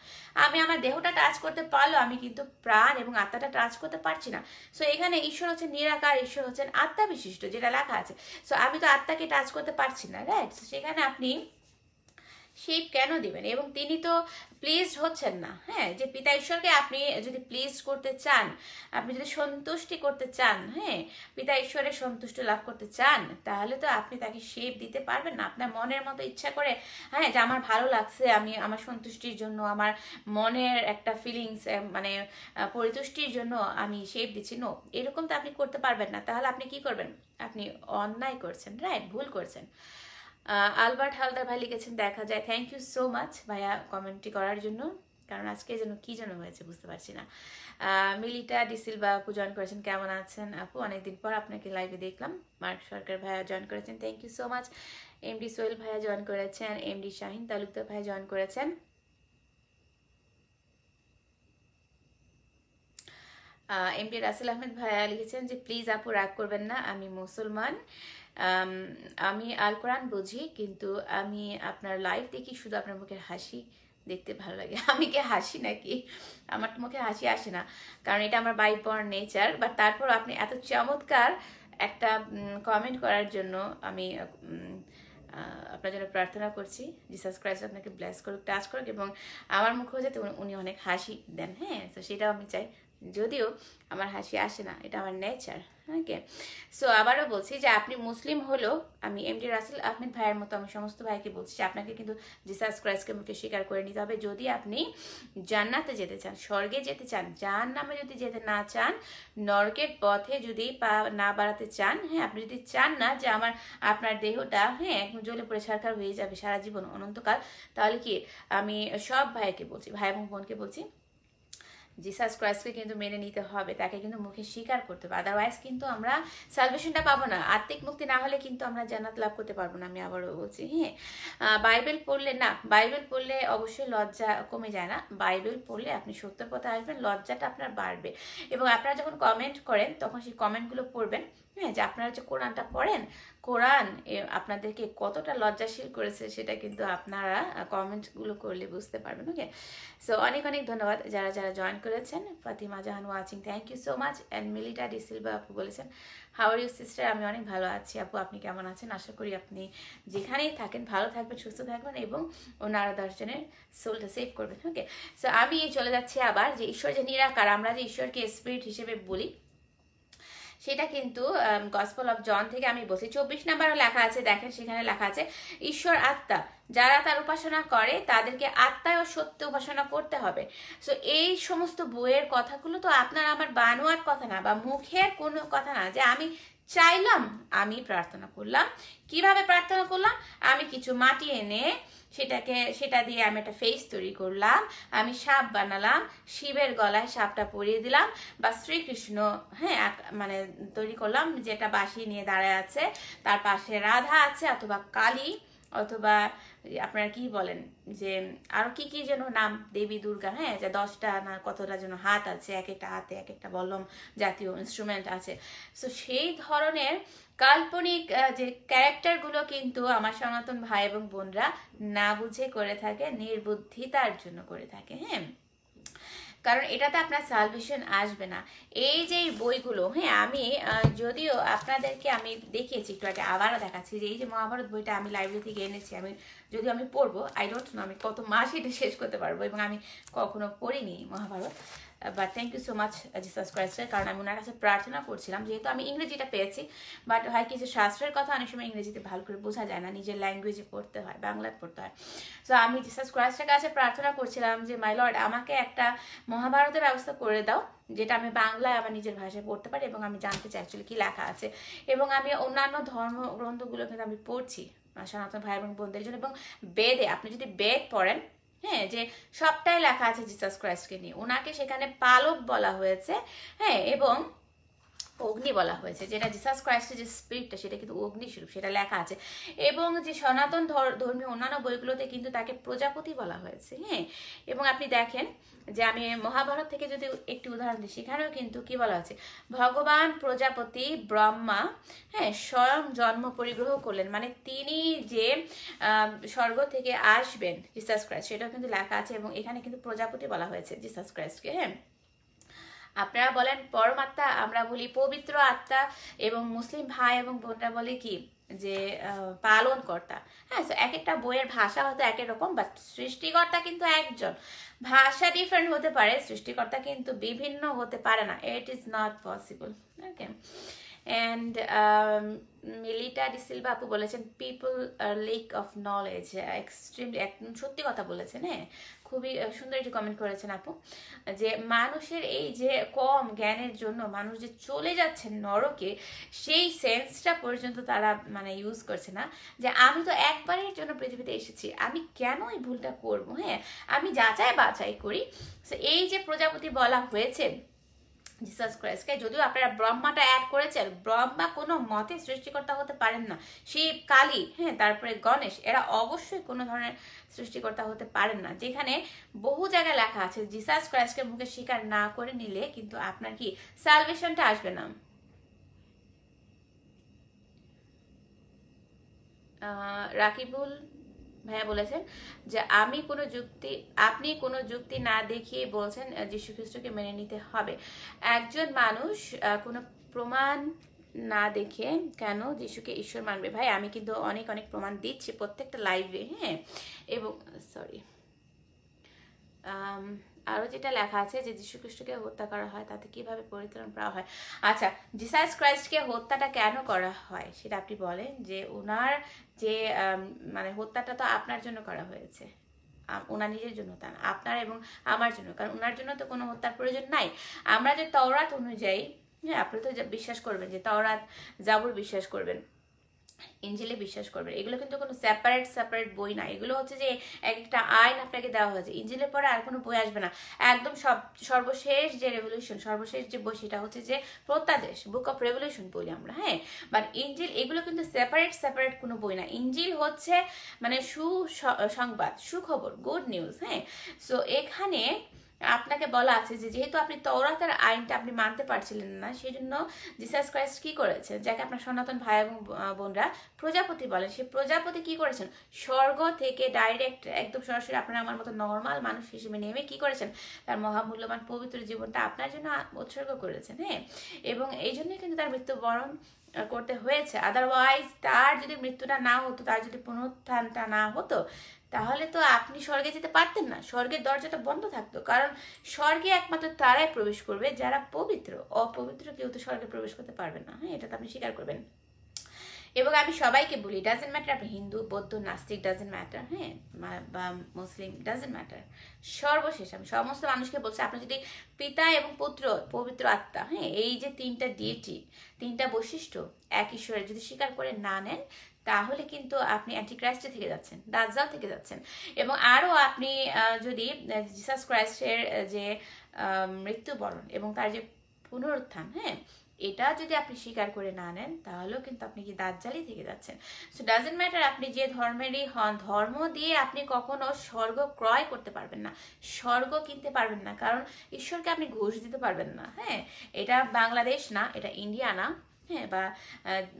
আমি আমার দেহটা টাচ করতে পারলো, আমি কিন্তু প্রাণ এবং আত্মাটা টাচ করতে পারছি না। সো এখানে ঈশ্বর হচ্ছেন নিরাকার, ঈশ্বর হচ্ছেন আত্মা বিশিষ্ট, যেটা লেখা আছে। সো আমি তো আত্মাকে টাচ করতে পারছি না, রাইট? সেখানে আপনি শেপ কেন দিবেন? এবং তিনি তো প্লিজড হচ্ছেন না, হ্যাঁ। যে পিতা ঈশ্বরকে আপনি যদি প্লিজ করতে চান, আপনি যদি সন্তুষ্টি করতে চান, হ্যাঁ, পিতা ঈশ্বরের সন্তুষ্টি লাভ করতে চান, তাহলে তো আপনি তাকে শেপ দিতে পারবেন না আপনার মনের মতো ইচ্ছা করে, হ্যাঁ, যে আমার ভালো লাগছে, আমি আমার সন্তুষ্টির জন্য, আমার মনের একটা ফিলিংস মানে পরিতুষ্টির জন্য আমি শেপ দিচ্ছি, নো, এরকম তো আপনি করতে পারবেন না। তাহলে আপনি কি করবেন? আপনি অন্যায় করছেন, রাইট, ভুল করছেন। আলবার্ট হালদার ভাই লিখেছেন দেখা যায়, থ্যাংক ইউ সো মাচ ভাইয়া কমেন্টটি করার জন্য, কারণ আজকে যেন কি যেন হয়েছে বুঝতে পারছি না। মিলিটা ডিসিলভা আপু জয়েন করেছেন, কেমন আছেন আপু? অনেকদিন পর আপনাকে লাইভে দেখলাম। মার্ক সরকার ভাইয়া জয়েন করেছেন, thank you so much. MD Sohel ভাইয়া জয়েন করেছেন, এমডি শাহিন তালুকদার ভাইয়া জয়েন করেছেন। এমডি রাসেল আহমেদ ভাইয়া লিখেছেন যে প্লিজ আপু রাগ করবেন না, আমি মুসলমান, আমি আল কোরআন বুঝি, কিন্তু আমি আপনার লাইভ দেখি, শুধু আপনার মুখের হাসি দেখতে ভালো লাগে। আমি কি হাসি নাকি? আমার মুখে হাসি আসে না, কারণ এটা আমার বাই বর্ন নেচার। বাট তারপর আপনি এত চমৎকার একটা কমেন্ট করার জন্য আমি আপনার জন্য প্রার্থনা করছি। জিসাস ক্রাইস্ট আপনাকে ব্লেস করুক, টাচ করুক, এবং আমার মুখেও যাতে উনি অনেক হাসি দেন। হ্যাঁ, তো সেটাও আমি চাই, যদিও আমার হাসি আসে না, এটা আমার নেচার। ওকে, সো আবারও বলছি যে আপনি মুসলিম হলেও, আমি এমডি রাসেল আহমেদ ভাইয়ের মতো আমি সমস্ত ভাইকে বলছি যে আপনাকে কিন্তু জিসাস ক্রাইস্টকে মুখে স্বীকার করে নিতে হবে যদি আপনি জান্নাতে যেতে চান, স্বর্গে যেতে চান। জাহান্নামে যদি যেতে না চান, নরকের পথে যদি পা না বাড়াতে চান, হ্যাঁ, আপনি যদি চান না যে আপনার দেহটা একদম জ্বলে পড়ে ছারখার হয়ে যাবে সারা জীবন অনন্তকাল, তাহলে কি আমি সব ভাইকে বলছি, ভাই এবং বোনকে বলছি, জিসাস ক্রাইস্টকে কিন্তু মেনে নিতে হবে, তাকে কিন্তু মুখে স্বীকার করতে হবে। আদারওয়াইজ কিন্তু আমরা সালভেশনটা পাবো না। আত্মিক মুক্তি না হলে কিন্তু আমরা জান্নাত লাভ করতে পারবো না। আমি আবারও বলছি, হ্যাঁ, বাইবেল পড়লে না, বাইবেল পড়লে অবশ্যই লজ্জা কমে যায় না। বাইবেল পড়লে আপনি সত্য পথে আসবেন, লজ্জাটা আপনার বাড়বে। এবং আপনারা যখন কমেন্ট করেন তখন সেই কমেন্টগুলো পড়বেন, হ্যাঁ, যে আপনারা যে কোরআনটা পড়েন, কোরআন আপনাদেরকে কতটা লজ্জাশীল করেছে সেটা কিন্তু আপনারা কমেন্টগুলো করলে বুঝতে পারবেন। ওকে, সো অনেক অনেক ধন্যবাদ যারা যারা জয়েন করেছেন। Fatima Jahan watching, thank you so much. And Milita DeSilva আপু বলেছেন হাউ আর ইউ সিস্টার, আমি অনেক ভালো আছি আপু, আপনি কেমন আছেন? আশা করি আপনি যেখানেই থাকেন ভালো থাকবেন, সুস্থ থাকবেন এবং অন্যান্য 10 জনের সোলটা সেভ করবেন। ওকে, সো আমি চলে যাচ্ছি আবার যে ঈশ্বর যে নিরাকার, আমরা যে ঈশ্বরকে স্পিরিট হিসেবে বলি, সেটা কিন্তু গসপেল অফ জন থেকে আমি বলছি। 24 নম্বরও লেখা আছে, দেখেন সেখানে লেখা আছে ঈশ্বর আত্মা, যারা তার উপাসনা করে তাদেরকে আত্মায় ও সত্য উপাসনা করতে হবে। সো এই সমস্ত বইয়ের কথাগুলো তো আপনার আমার বানোয়ার কথা না, বা মুখের কোনো কথা না যে আমি চাইলাম, আমি প্রার্থনা করলাম। কিভাবে প্রার্থনা করলাম? আমি কিছু মাটি এনে সেটা দিয়ে আমি একটা ফেস তৈরি করলাম, আমি সাপ বানালাম, শিবের গলায় সাপটা পরিয়ে দিলাম, বা শ্রীকৃষ্ণ, হ্যাঁ, মানে তৈরি করলাম যেটা বাঁশি নিয়ে দাঁড়ায় আছে, তার পাশে রাধা আছে, অথবা কালী, অথবা আপনারা কি বলেন যে আরো কি কি যেন নাম, দেবী দুর্গা, হ্যাঁ, যে 10টা না কতটা যেন হাত আছে, এক একটা হাতে এক একটা বল্লম জাতীয় ইনস্ট্রুমেন্ট আছে। সো সেই ধরনের কাল্পনিক যে ক্যারেক্টারগুলো কিন্তু আমার সনাতন ভাই এবং বোনরা না বুঝে করে থাকে, নির্বুদ্ধিতার জন্য করে থাকে। হ্যাঁ, কারণ এটাতে আপনার সালভেশন আসবে না। এই যে বইগুলো, হ্যাঁ, আমি যদিও আপনাদেরকে আমি দেখিয়েছি একটু আগে, আবারও দেখাচ্ছি যে এই যে মহাভারত বইটা আমি লাইব্রেরি থেকে এনেছি, যদিও আমি পড়বো, আই ডোন্ট নো আমি কত মাস এটা শেষ করতে পারবো, এবং আমি কখনো পড়িনি Mahabharat. But thank you so much Jesus ক্রাইস্টের, কারণ আমি ওনার কাছে প্রার্থনা করছিলাম, যেহেতু আমি ইংরেজিটা পেয়েছি, বাট হয় কিছু শাস্ত্রের কথা অনেক সময় ইংরেজিতে ভালো করে বোঝা যায় না, নিজের ল্যাঙ্গুয়েজে পড়তে হয়, বাংলায় পড়তে হয়। সো আমি জিসাস ক্রাইস্টের কাছে প্রার্থনা করছিলাম যে মাই লর্ড, আমাকে একটা মহাভারতের ব্যবস্থা করে দাও, যেটা আমি বাংলায় আমার নিজের ভাষায় পড়তে পারি, এবং আমি জানতে চাই অ্যাকচুয়ালি কি লেখা আছে। এবং আমি অন্যান্য ধর্মগ্রন্থগুলো কিন্তু আমি পড়ছি সনাতন ভাই এবং বোনদের জন্য। এবং বেদে, আপনি যদি বেদ পড়েন, হ্যাঁ, যে সবটাই লেখা আছে জিসাস ক্রাইস্টকে নিয়ে, ওনাকে সেখানে পালক বলা হয়েছে, হ্যাঁ, এবং অগ্নি বলা হয়েছে, যেটা জিসাস ক্রাইস্টের যে স্পিরিটটা সেটা কিন্তু অগ্নি স্বরূপ, সেটা লেখা আছে। এবং যে সনাতন ধর্মীয় অন্যান্য বইগুলোতে কিন্তু তাকে প্রজাপতি বলা হয়েছে। হ্যাঁ, এবং আপনি দেখেন যে আমি মহাভারত থেকে যদি একটি উদাহরণ দিই, সেখানেও কিন্তু কি বলা আছে, ভগবান প্রজাপতি ব্রহ্মা, হ্যাঁ, স্বয়ং জন্ম পরিগ্রহ করলেন, মানে তিনি যে স্বর্গ থেকে আসবেন জিসাস ক্রাইস্ট, সেটাও কিন্তু লেখা আছে। এবং এখানে কিন্তু প্রজাপতি বলা হয়েছে জিসাস ক্রাইস্টকে। হ্যাঁ, আপনারা বলেন পরমাত্মা, আমরা বলি পবিত্র আত্মা, এবং মুসলিম ভাই এবং বোনরা বলে কি যে পালন কর্তা। হ্যাঁ, এক একটা বইয়ের ভাষা হয়তো একই রকম, বাট সৃষ্টিকর্তা কিন্তু একজন। ভাষা ডিফারেন্ট হতে পারে, সৃষ্টিকর্তা কিন্তু বিভিন্ন হতে পারে না, it is not possible. Okay, and Milita DeSilva আপু বলেছেন people are lack of knowledge, extremely, একদম সত্যি কথা বলেছেন। হ্যাঁ, খুবই সুন্দর একটি কমেন্ট করেছেন আপু, যে মানুষের এই যে কম জ্ঞানের জন্য মানুষ যে চলে যাচ্ছে নরকে, সেই সেন্সটা পর্যন্ত তারা মানে ইউজ করছে না, যে আমি তো একবারের জন্য পৃথিবীতে এসেছি, আমি কেন এই ভুলটা করবো? হ্যাঁ, আমি যাচাই বাছাই করি। এই যে প্রজাপতি বলা হয়েছে, জিসাস ক্রাইস্টকে। যদিও আপনারা ব্রহ্মাটা অ্যাড করেছেন, ব্রহ্মা কোনো মতে সৃষ্টিকর্তা হতে পারেন না। শিব, কালী, হ্যাঁ, তারপরে গণেশ, এরা অবশ্যই কোনো ধরনের সৃষ্টিকর্তা হতে পারেন না। যেখানে বহু জায়গায় লেখা আছে জিসাস ক্রাইস্টকে মুখে স্বীকার না করে নিলে কিন্তু আপনার কি সালভেশনটা আসবে না। রাকিবুল ভাইয়া বলেছেন যে আপনি কোনো যুক্তি না দেখিয়ে বলছেন যীশু খ্রিস্টকে মেনে নিতে হবে। একজন মানুষ কোনো প্রমাণ না দেখে কেন যিশুকে ঈশ্বর মানবে? ভাই আমি কিন্তু অনেক অনেক প্রমাণ দিচ্ছি প্রত্যেকটা লাইভে, হ্যাঁ। এবং সরি, আরও যেটা লেখা আছে যে যীশু খ্রিস্টকে হত্যা করা হয় তাতে কিভাবে পরিত্রাণ পাওয়া হয়। আচ্ছা, জিসাস ক্রাইস্টকে হত্যাটা কেন করা হয় সেটা আপনি বলেন। যে ওনার যে মানে হত্যাটা তো আপনার জন্য করা হয়েছে, ওনার নিজের জন্য তা না, আপনার এবং আমার জন্য। কারণ ওনার জন্য তো কোনো হত্যার প্রয়োজন নাই। আমরা যে তওরাত অনুযায়ী, হ্যাঁ, আপনি তো বিশ্বাস করবেন যে তওরাত, জাবুর বিশ্বাস করবেন, ইঞ্জিলে বিশ্বাস করবেন, এগুলো কিন্তু কোনো সেপারেট বই না। এগুলো হচ্ছে যে একটা আইন আপনাকে দেওয়া হয়েছে। ইঞ্জিলের পরে আর কোনো বই আসবে না। একদম সর্বশেষ যে রেভলিউশন, সর্বশেষ যে বই সেটা হচ্ছে যে প্রত্যাদেশ, বুক অফ রেভলিউশন বলি আমরা, হ্যাঁ। বাট ইঞ্জিল এগুলো কিন্তু সেপারেট কোনো বই না। ইঞ্জিল হচ্ছে মানে সুসংবাদ, সুখবর, গুড নিউজ, হ্যাঁ। সো এখানে আপনাকে বলা আছে যে যেহেতু আপনি তওরাতের আইনটা আপনি মানতে পারছিলেন না, সেই জন্য জিসাস ক্রাইস্ট কি করেছে, যাকে আপনার সনাতন ভাই এবং বোনরা প্রজাপতি বলেন, সেই প্রজাপতি কি করেছেন, স্বর্গ থেকে ডাইরেক্ট একদম সরাসরি আপনার আমার মতো নর্মাল মানুষ হিসেবে নেমে কি করেছেন, তার মহামূল্যবান পবিত্র জীবনটা আপনার জন্য উৎসর্গ করেছেন, হ্যাঁ। এবং এই জন্যই কিন্তু তার মৃত্যুবরণ করতে হয়েছে। আদারওয়াইজ তার যদি মৃত্যুটা না হতো, তার যদি পুনরুত্থানটা না হতো, তাহলে তো আপনি স্বর্গে যেতে পারতেন না। স্বর্গের দরজাটা বন্ধ থাকতো। কারণ স্বর্গে একমাত্র তারাই প্রবেশ করবে যারা পবিত্র। অপবিত্র কেউ তো স্বর্গে প্রবেশ করতে পারবে না, হ্যাঁ, এটা তো আপনি স্বীকার করবেন। এবং আমি সবাইকে বলি, ডাজেন্ট ম্যাটার আপনি হিন্দু, বৌদ্ধ, নাস্তিক, ডাজেন্ট ম্যাটার, হ্যাঁ, বা মুসলিম, ডাজেন্ট ম্যাটার। সর্বশেষ আমি সমস্ত মানুষকে বলছি, আপনি যদি পিতা এবং পুত্র, পবিত্র আত্মা, হ্যাঁ, এই যে তিনটা ডিয়েটি, তিনটা বৈশিষ্ট্য এক ঈশ্বরের যদি স্বীকার করে না নেন, তাহলে কিন্তু আপনি অ্যান্টিক্রাইস্টে থেকে যাচ্ছেন, দাজ্জাল থেকে যাচ্ছেন। এবং আরও আপনি যদি জিসাস ক্রাইস্টের যে মৃত্যুবরণ এবং তার যে পুনরুত্থান, হ্যাঁ, এটা যদি আপনি স্বীকার করে না নেন, তাহলেও কিন্তু আপনি কি দাজ্জালই থেকে যাচ্ছেন। সো ডাজেন্ট ম্যাটার আপনি যে ধর্মেরই হন, ধর্ম দিয়ে আপনি কখনো স্বর্গ ক্রয় করতে পারবেন না, স্বর্গ কিনতে পারবেন না। কারণ ঈশ্বরকে আপনি ঘুষ দিতে পারবেন না, হ্যাঁ। এটা বাংলাদেশ না, এটা ইন্ডিয়া না, হ্যাঁ, বা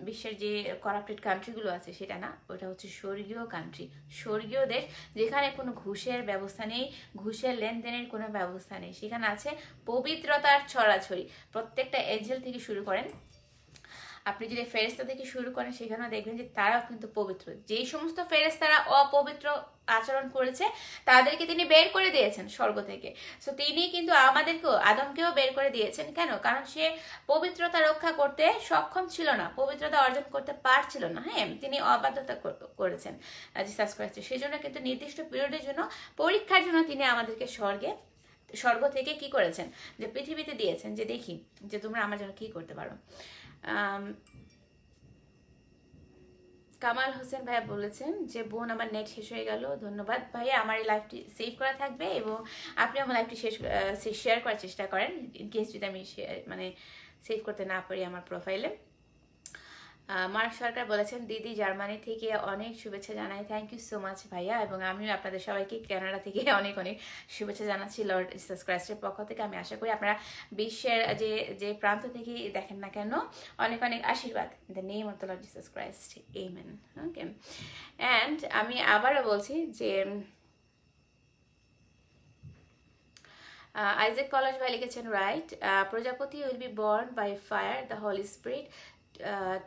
বিশ্বের যে করাপ্টেড কান্ট্রিগুলো আছে সেটা না, ওটা হচ্ছে স্বর্গীয় কান্ট্রি, স্বর্গীয় দেশ, যেখানে কোনো ঘুষের ব্যবস্থা নেই, ঘুষের লেনদেনের কোনো ব্যবস্থা নেই। সেখানে আছে পবিত্রতার ছড়াছড়ি। প্রত্যেকটা এঞ্জেল থেকে শুরু করেন, আপনি যদি ফেরেশতা থেকে শুরু করেন, সেখানেও দেখবেন যে তারাও কিন্তু পবিত্র। যেই সমস্ত ফেরেশতারা অপবিত্র আচরণ করেছে তাদেরকে তিনি বের করে দিয়েছেন স্বর্গ থেকে। সো তিনি কিন্তু আমাদেরকেও, আদমকেও বের করে দিয়েছেন। কেন? কারণ সে পবিত্রতা রক্ষা করতে সক্ষম ছিল না, পবিত্রতা অর্জন করতে পারছিল না, হ্যাঁ, তিনি অবাধ্যতা করেছেন জিসাস ক্রাইস্ট। সেই জন্য কিন্তু নির্দিষ্ট পিরিয়ডের জন্য, পরীক্ষার জন্য তিনি আমাদেরকে স্বর্গ থেকে কি করেছেন, যে পৃথিবীতে দিয়েছেন, যে দেখি যে তোমরা আমার জন্য কি করতে পারো। কামাল হোসেন ভাইয়া বলেছেন যে বোন আমার নেট শেষ হয়ে গেল। ধন্যবাদ ভাইয়া, আমার এই লাইভটি সেভ করা থাকবে এবং আপনি আমার লাইভটি শেয়ার করার চেষ্টা করেন, ইনকেস যদি আমি মানে সেভ করতে না পারি আমার প্রোফাইলে। মার্ক সরকার বলেছেন দিদি জার্মানি থেকে অনেক শুভেচ্ছা জানাই। থ্যাংক ইউ সো মাচ ভাইয়া। এবং আমিও আপনাদের সবাইকে কানাডা থেকে অনেক অনেক শুভেচ্ছা জানাচ্ছি লর্ড জিসাস ক্রাইস্টের পক্ষ থেকে। আমি আশা করি আপনারা বিশ্বের যে প্রান্ত থেকে দেখেন না কেন, অনেক অনেক আশীর্বাদ in the name of the Lord Jesus Christ, amen. Okay, and আমি আবারও বলছি যে আইজাক কলেজ ভাই লিখেছেন রাইট, প্রজাপতি will be born by fire, the holy spirit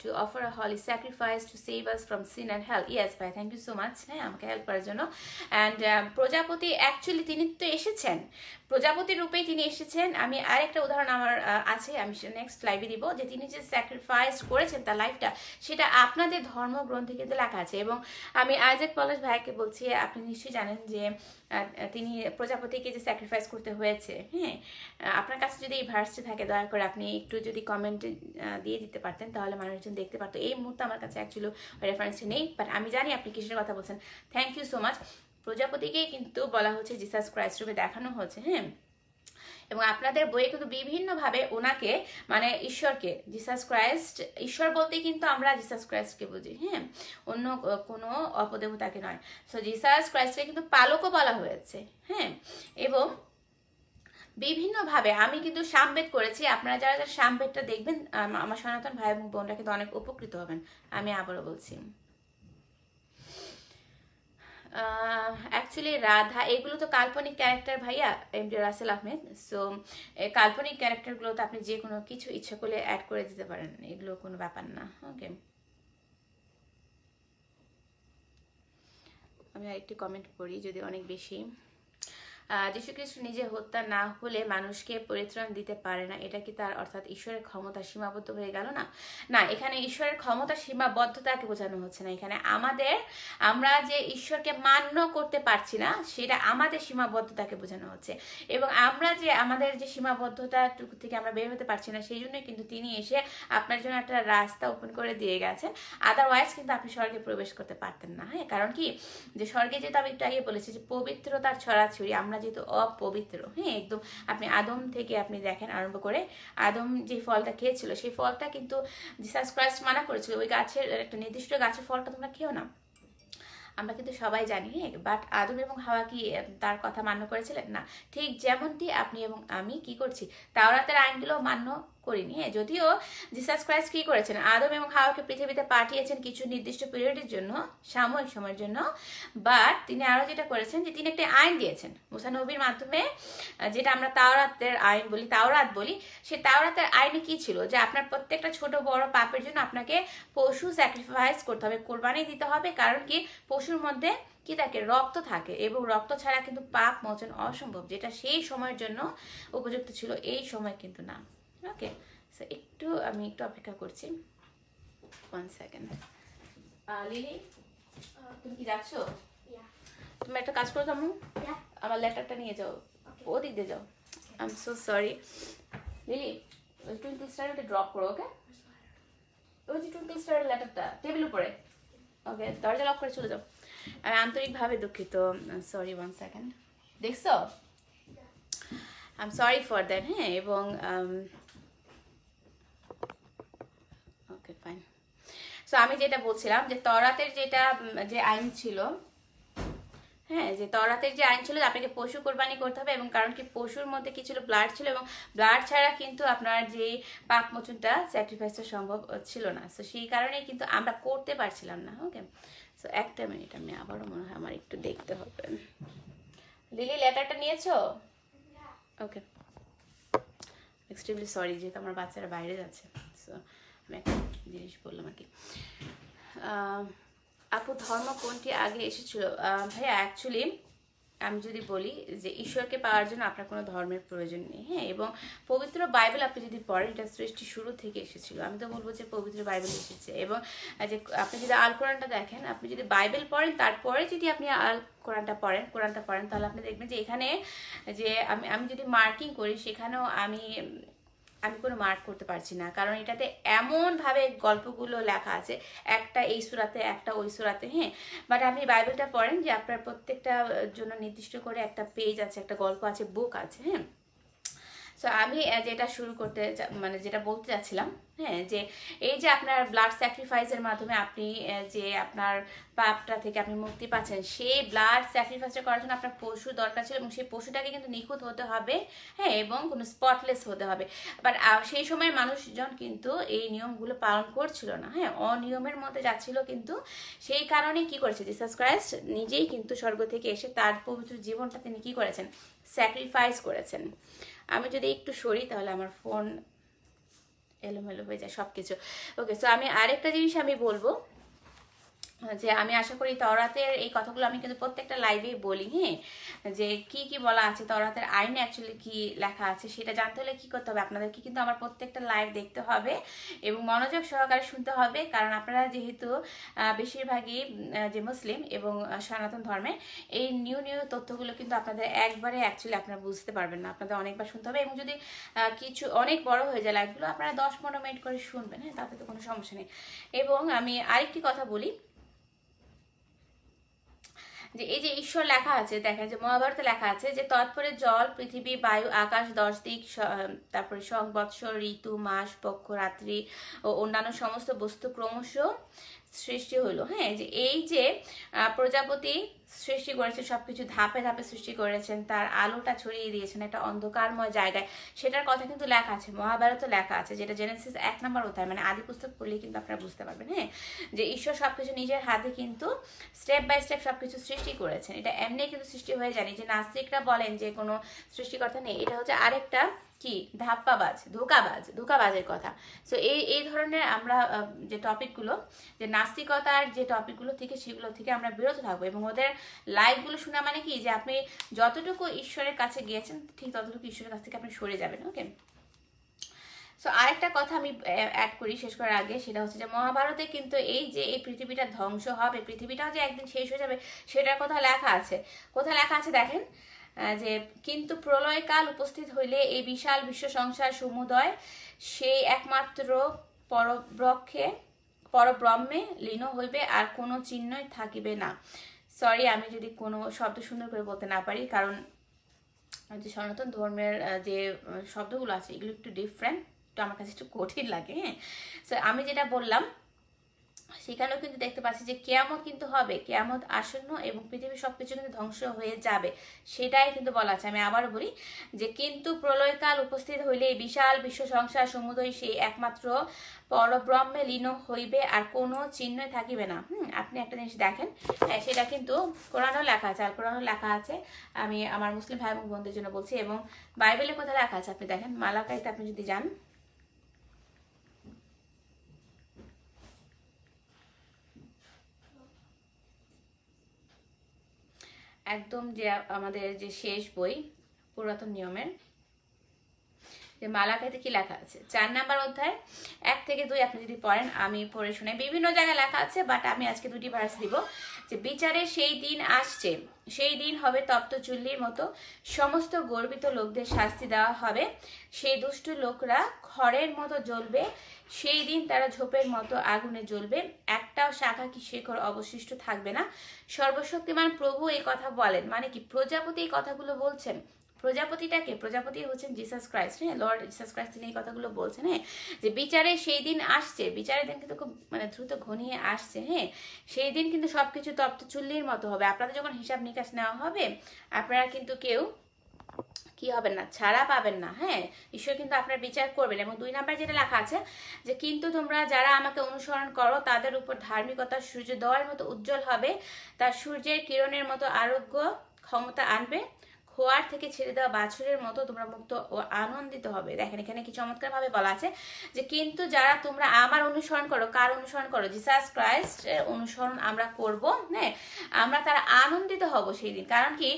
to offer a holy sacrifice to save us from sin and hell. Yes ভাই, thank you so much, হ্যাঁ, আমাকে হেল্প করার জন্য। অ্যান্ড প্রজাপতি অ্যাকচুয়ালি তিনি তো এসেছেন, প্রজাপতি রূপেই তিনি এসেছেন। আমি আরেকটা উদাহরণ আমার আছে, আমি নেক্সট লাইভে দিব, যে তিনি যে স্যাক্রিফাইস করেছেন তার লাইফটা, সেটা আপনাদের ধর্মগ্রন্থে কিন্তু লেখা আছে। এবং আমি আইজাক পলাশ ভাইকে বলছি, আপনি নিশ্চয়ই জানেন যে তিনি প্রজাপতিকে যে স্যাক্রিফাইস করতে হয়েছে, হ্যাঁ, আপনার কাছে যদি এই ভার্সটি থাকে, দয়া করে আপনি একটু যদি কমেন্টে দিয়ে দিতে পারতেন, তাহলে মানুষজন দেখতে পারতো। এই মুহূর্তে আমার কাছে অ্যাকচুয়ালি রেফারেন্সটি নেই, বাট আমি জানি আপনি কিসের কথা বলছেন। Thank you so much. প্রজাপতিকেই কিন্তু বলা হচ্ছে জিসাস ক্রাইস্ট রূপে দেখানো হচ্ছে, হ্যাঁ। এবং আপনাদের বইয়ে কিন্তু বিভিন্নভাবে ওনাকে মানে ঈশ্বরকে জিসাস ক্রাইস্ট, ঈশ্বর বলতে কিন্তু আমরা জিসাস ক্রাইস্টকে বুঝি, হ্যাঁ, অন্য কোনো অপদেবতাকে নয়। সো জিসাস ক্রাইস্টকে কিন্তু পালকও বলা হয়েছে, হ্যাঁ। এবং বিভিন্নভাবে আমি কিন্তু সামবেদ করেছি, আপনারা যারা যারা সামবেদটা দেখবেন আমার সনাতন ভাই এবং বোনরা কিন্তু অনেক উপকৃত হবেন, আমি আবারও বলছি। অ্যাকচুয়ালি রাধা এগুলো তো কাল্পনিক ক্যারেক্টার ভাইয়া, এমডি রাসেল আহমেদ। সো কাল্পনিক ক্যারেক্টারগুলোতে আপনি যে কোনো কিছু ইচ্ছা করলে অ্যাড করে দিতে পারেন, এগুলো কোনো ব্যাপার না। ওকে, আমি আরেকটি কমেন্ট পড়ি যদি অনেক বেশি। যীশু খ্রিস্ট নিজে হত্যা না হলে মানুষকে পরিত্রাণ দিতে পারে না, এটা কি তার অর্থাৎ ঈশ্বরের ক্ষমতা সীমাবদ্ধ হয়ে গেল না? না, এখানে ঈশ্বরের ক্ষমতা সীমাবদ্ধতাকে বোঝানো হচ্ছে না, এখানে আমরা যে ঈশ্বরকে মান্য করতে পারছি না সেটা আমাদের সীমাবদ্ধতাকে বোঝানো হচ্ছে। এবং আমরা যে আমাদের যে সীমাবদ্ধতাটুকু থেকে আমরা বের হতে পারছি না, সেই জন্যই কিন্তু তিনি এসে আপনার জন্য একটা রাস্তা ওপেন করে দিয়ে গেছেন। আদারওয়াইজ কিন্তু আপনি স্বর্গে প্রবেশ করতে পারতেন না, হ্যাঁ। কারণ কি, যে স্বর্গে যেহেতু আমি একটু আগে বলেছি যে পবিত্রতার ছড়াছড়ি, আমরা যেহেতু অপবিত্র, হ্যাঁ, একদম। আপনি আদম থেকে আপনি দেখেন আরম্ভ করে, আদম যে ফলটা খেয়েছিল সেই ফলটা কিন্তু জিসাস ক্রাইস্ট মানা করেছিল, ওই গাছের একটা নির্দিষ্ট গাছের ফলটা তোমরা খেও না, আমরা কিন্তু সবাই জানি, হ্যাঁ। বাট আদম এবং হাওয়া কি তার কথা মান্য করেছিলেন? না। ঠিক যেমনটি আপনি এবং আমি কি করছি, তাওরাতের আইনগুলো মান্য করিনি, হ্যাঁ। যদিও জিসাস ক্রাইস্ট কি করেছেন, আদম এবং হাওয়াকে পৃথিবীতে পাঠিয়েছেন কিছু নির্দিষ্ট পিরিয়ডের জন্য, সাময়িক সময়ের জন্য। বাট তিনি আরো যেটা করেছেন যে তিনি একটা আইন দিয়েছেন মুসা নবীর মাধ্যমে, যেটা আমরা তাওরাতের আইন বলি, তাওরাত বলি। সেই তাওরাতের আইনে কি ছিল, যে আপনার প্রত্যেকটা ছোট বড় পাপের জন্য আপনাকে পশু স্যাক্রিফাইস করতে হবে, কোরবানি দিতে হবে। কারণ কি, পশুর মধ্যে কি থাকে, রক্ত থাকে, এবং রক্ত ছাড়া কিন্তু পাপ মোচন অসম্ভব, যেটা সেই সময়ের জন্য উপযুক্ত ছিল, এই সময় কিন্তু না। ওকে, সো আমি একটু অপেক্ষা করছি, 1 সেকেন্ড। লিলি, তুমি কি যাচ্ছ? তুমি একটা কাজ করো, তুমি আমার লেটারটা নিয়ে যাও, ও দিক দিয়ে যাও। I am so sorry lily, ওই টুইঙ্কল স্টারটা ড্রপ করো, ওকে? ওই যে টুইঙ্কল স্টারের লেটারটা টেবিল উপরে, ওকে? দরজা লক করে চলে যাও। আমি আন্তরিকভাবে দুঃখিত, সরি, 1 সেকেন্ড। দেখছো, I am sorry for that, হ্যাঁ। এবং ওকে ফাইন। সো আমি যেটা বলছিলাম যে তরাতের যে আইন ছিল, হ্যাঁ, যে তরাতের যে আইন ছিল আপনাকে পশু কোরবানি করতে হবে, এবং কারণ কি, পশুর মধ্যে কি ছিল, ব্লাড ছিল, এবং ব্লাড ছাড়া কিন্তু আপনার যে পাপ মোচনটা স্যাক্রিফাইসটা সম্ভব ছিল না। সো সেই কারণেই কিন্তু আমরা করতে পারছিলাম না। ওকে, সো একটা মিনিট, আমি আবারও মনে হয় আমার একটু দেখতে হবে। লিলি, লেটারটা নিয়েছো? ওকে, এক্সট্রিমলি সরি, যেহেতু আমার বাচ্চারা বাইরে যাচ্ছে, সো আমি একটা জিনিস বললাম আর কি। আপু, ধর্ম কোনটি আগে এসেছিল? ভাইয়া, অ্যাকচুয়ালি আমি যদি বলি যে ঈশ্বরকে পাওয়ার জন্য আপনার কোনো ধর্মের প্রয়োজন নেই, হ্যাঁ। এবং পবিত্র বাইবেল আপনি যদি পড়েন, এটা সৃষ্টি শুরু থেকে এসেছিল, আমি তো বলবো যে পবিত্র বাইবেল এসেছে। এবং যে আপনি যদি আল কোরআনটা দেখেন, আপনি যদি বাইবেল পড়েন তারপরে যদি আপনি আল কোরআনটা পড়েন, তাহলে আপনি দেখবেন যে এখানে যে আমি যদি মার্কিং করি, সেখানেও আমি কোনো মার্ক করতে পারছি না, কারণ এটাতে এমনভাবে গল্পগুলো লেখা আছে, একটা এই সূরাতে, একটা ওই সূরাতে, হ্যাঁ। বাট আপনি বাইবেলটা পড়েন, যে আপনার প্রত্যেকটা জন্য নির্দিষ্ট করে একটা পেজ আছে, একটা গল্প আছে, বুক আছে, হ্যাঁ। সো আমি যেটা শুরু করতে মানে যেটা বলতে চাচ্ছিলাম, হ্যাঁ, যে এই যে আপনার ব্লাড স্যাক্রিফাইসের মাধ্যমে আপনি যে আপনার পাপটা থেকে আপনি মুক্তি পাচ্ছেন, সেই ব্লাড স্যাক্রিফাইসটা করার জন্য আপনার পশু দরকার ছিল, এবং সেই পশুটাকে কিন্তু নিখুঁত হতে হবে, হ্যাঁ, এবং কোনো স্পটলেস হতে হবে। বাট সেই সময় মানুষজন কিন্তু এই নিয়মগুলো পালন করছিল না, হ্যাঁ, অনিয়মের মধ্যে যাচ্ছিল। কিন্তু সেই কারণে কি করেছে, জিসাস ক্রাইস্ট নিজেই কিন্তু স্বর্গ থেকে এসে তার পবিত্র জীবনটা তিনি কি করেছেন, স্যাক্রিফাইস করেছেন। আমি যদি একটু সরি, তাহলে আমার ফোন এলোমেলো হয়ে যায় সবকিছু। ওকে, সো আমি আরেকটা জিনিস আমি বলবো, যে আমি আশা করি তওরাতের এই কথাগুলো আমি কিন্তু প্রত্যেকটা লাইভেই বলি, হ্যাঁ, যে কি কি বলা আছে, তওরাতের আইনে অ্যাকচুয়ালি কি লেখা আছে, সেটা জানতে হলে কি করতে হবে, আপনাদেরকে কিন্তু আমার প্রত্যেকটা লাইভ দেখতে হবে এবং মনোযোগ সহকারে শুনতে হবে। কারণ আপনারা যেহেতু বেশিরভাগই যে মুসলিম এবং সনাতন ধর্মের, এই নিউ তথ্যগুলো কিন্তু আপনাদের একবারে অ্যাকচুয়ালি আপনারা বুঝতে পারবেন না, আপনাদের অনেকবার শুনতে হবে। এবং যদি কিছু অনেক বড় হয়ে যায় লাইভগুলো, আপনারা 10-15 মিনিট করে শুনবেন, হ্যাঁ, তাতে তো কোনো সমস্যা নেই। এবং আমি আরেকটি কথা বলি, যে এই যে ঈশ্বর লেখা আছে, দেখেন যে মহাভারতে লেখা আছে যে তৎপরে জল, পৃথিবী, বায়ু, আকাশ, 10 দিক, তারপরে সংবৎসর, ঋতু, মাস, পক্ষ, রাত্রি ও অন্যান্য সমস্ত বস্তু ক্রমশ সৃষ্টি হলো। হ্যাঁ, যে এই যে প্রজাপতি সৃষ্টি করেছেন, সবকিছু ধাপে ধাপে সৃষ্টি করেছেন, তার আলোটা ছড়িয়ে দিয়েছেন একটা অন্ধকারময় জায়গায়, সেটার কথা কিন্তু লেখা আছে, মহাভারতে লেখা আছে, যেটা জেনেসিস 1 নম্বর অধ্যায়, মানে আদি পুস্তক পড়লেই কিন্তু আপনারা বুঝতে পারবেন। হ্যাঁ, যে ঈশ্বর সবকিছু নিজের হাতে কিন্তু স্টেপ বাই স্টেপ সবকিছু সৃষ্টি করেছেন। এটা এমনি কিন্তু সৃষ্টি হয়ে যায়নি যে নাস্তিকরা বলেন যে কোনো সৃষ্টিকর্তা নেই, এটা হচ্ছে আরেকটা কি ধাপ্পাবাজ, ধোকাবাজের কথা। সো এই ধরনের আমরা যে টপিকগুলো, যে নাস্তিকতার যে টপিকগুলো থেকে, সেগুলো থেকে আমরা বিরত থাকবো, এবং ওদের লাইভগুলো শোনা মানে কি, যে আপনি যতটুকু ঈশ্বরের কাছে গিয়েছেন ঠিক ততটুকু ঈশ্বরের কাছ থেকে আপনি সরে যাবেন। ওকে, সো আরেকটা কথা আমি অ্যাড করি শেষ করার আগে, সেটা হচ্ছে যে মহাভারতে কিন্তু এই যে এই পৃথিবীটা ধ্বংস হবে, পৃথিবীটাও যে একদিন শেষ হয়ে যাবে, সেটার কথা লেখা আছে। কোথায় লেখা আছে দেখেন, যে কিন্তু প্রলয়কাল উপস্থিত হইলে এই বিশাল বিশ্ব সংসার সমুদয় সেই একমাত্র পরব্রহ্মে লীন হইবে, আর কোনো চিহ্নই থাকিবে না। সরি আমি যদি কোনো শব্দ সুন্দর করে বলতে না পারি, কারণ যে সনাতন ধর্মের যে শব্দগুলো আছে এগুলো একটু ডিফারেন্ট, তো আমার কাছে একটু কঠিন লাগে। হ্যাঁ, সো আমি যেটা বললাম সেখানেও কিন্তু দেখতে পাচ্ছি যে কিয়ামত কিন্তু হবে, কিয়ামত আসন্ন, এবং পৃথিবীর সবকিছু কিন্তু ধ্বংস হয়ে যাবে, সেটাই কিন্তু বলা আছে। আমি আবারও বলি যে কিন্তু প্রলয়কাল উপস্থিত হইলে বিশাল বিশ্ব সংসার সমুদয় সেই একমাত্র পরব্রহ্মে লীন হইবে, আর কোনো চিহ্নই থাকিবে না। আপনি একটা জিনিস দেখেন, সেটা কিন্তু কোরআনও লেখা আছে, আর কোরআনও লেখা আছে, আমি আমার মুসলিম ভাই এবং বোনদের জন্য বলছি, এবং বাইবেলে কোথায় লেখা আছে আপনি দেখেন, মালাকাইতে আপনি যদি যান, একদম যে আমাদের যে শেষ বই পুরাতন নিয়মের, যে মালাকাইতে কি লেখা আছে 4 নাম্বার অধ্যায় 1 থেকে 2 আপনি যদি পড়েন, আমি পড়ে শোনাই, বিভিন্ন জায়গায় লেখা আছে, বাট আমি আজকে 2টি ভার্স দিব। যে বিচারে সেই দিন আসছে, সেই দিন হবে তপ্ত চুল্লির মতো, সমস্ত গর্বিত লোকদের শাস্তি দেওয়া হবে, সেই দুষ্ট লোকরা খড়ের মতো জ্বলবে, সেই দিন তারা ঝোপের মতো আগুনে জ্বলবে, একটাও শাখা কি শেকড় অবশিষ্ট থাকবে না। সর্বশক্তিমান প্রভু এই কথা বলেন, মানে কি প্রজাপতি এই কথাগুলো বলছেন। প্রজাপতিটাকে, প্রজাপতি হচ্ছেন জিসাস ক্রাইস্ট। হ্যাঁ, লর্ড জিসাস ক্রাইস্ট তিনি এই কথাগুলো বলছেন। হ্যাঁ, যে বিচারে সেই দিন আসছে, বিচারের দিন কিন্তু খুব মানে দ্রুত ঘনিয়ে আসছে। হ্যাঁ, সেই দিন কিন্তু সবকিছু তপ্ত চুল্লির মতো হবে। আপনাদের যখন হিসাব নিকাশ নেওয়া হবে, আপনারা কিন্তু কেউ কি হবেন না, ছাড়া পাবেন না। হ্যাঁ, ঈশ্বর কিন্তু আপনার বিচার করবেন। এবং 2 নাম্বার যেটা লেখা আছে, যে কিন্তু তোমরা যারা আমাকে অনুসরণ করো তাদের উপর ধার্মিকতার সূর্যোদয়ের মতো উজ্জ্বল হবে, তার সূর্যের কিরণের মতো আরোগ্য ক্ষমতা আনবে, খোয়ার থেকে ছেড়ে দেওয়া বাছুরের মতো তোমরা মুক্ত ও আনন্দিত হবে। দেখেন এখানে কি চমৎকার ভাবে বলা আছে, যে কিন্তু যারা তোমরা আমার অনুসরণ করো, কার অনুসরণ করো, জিসাস ক্রাইস্টের অনুসরণ আমরা করব। হ্যাঁ, আমরা তারা আনন্দিত হব সেই দিন। কারণ কি,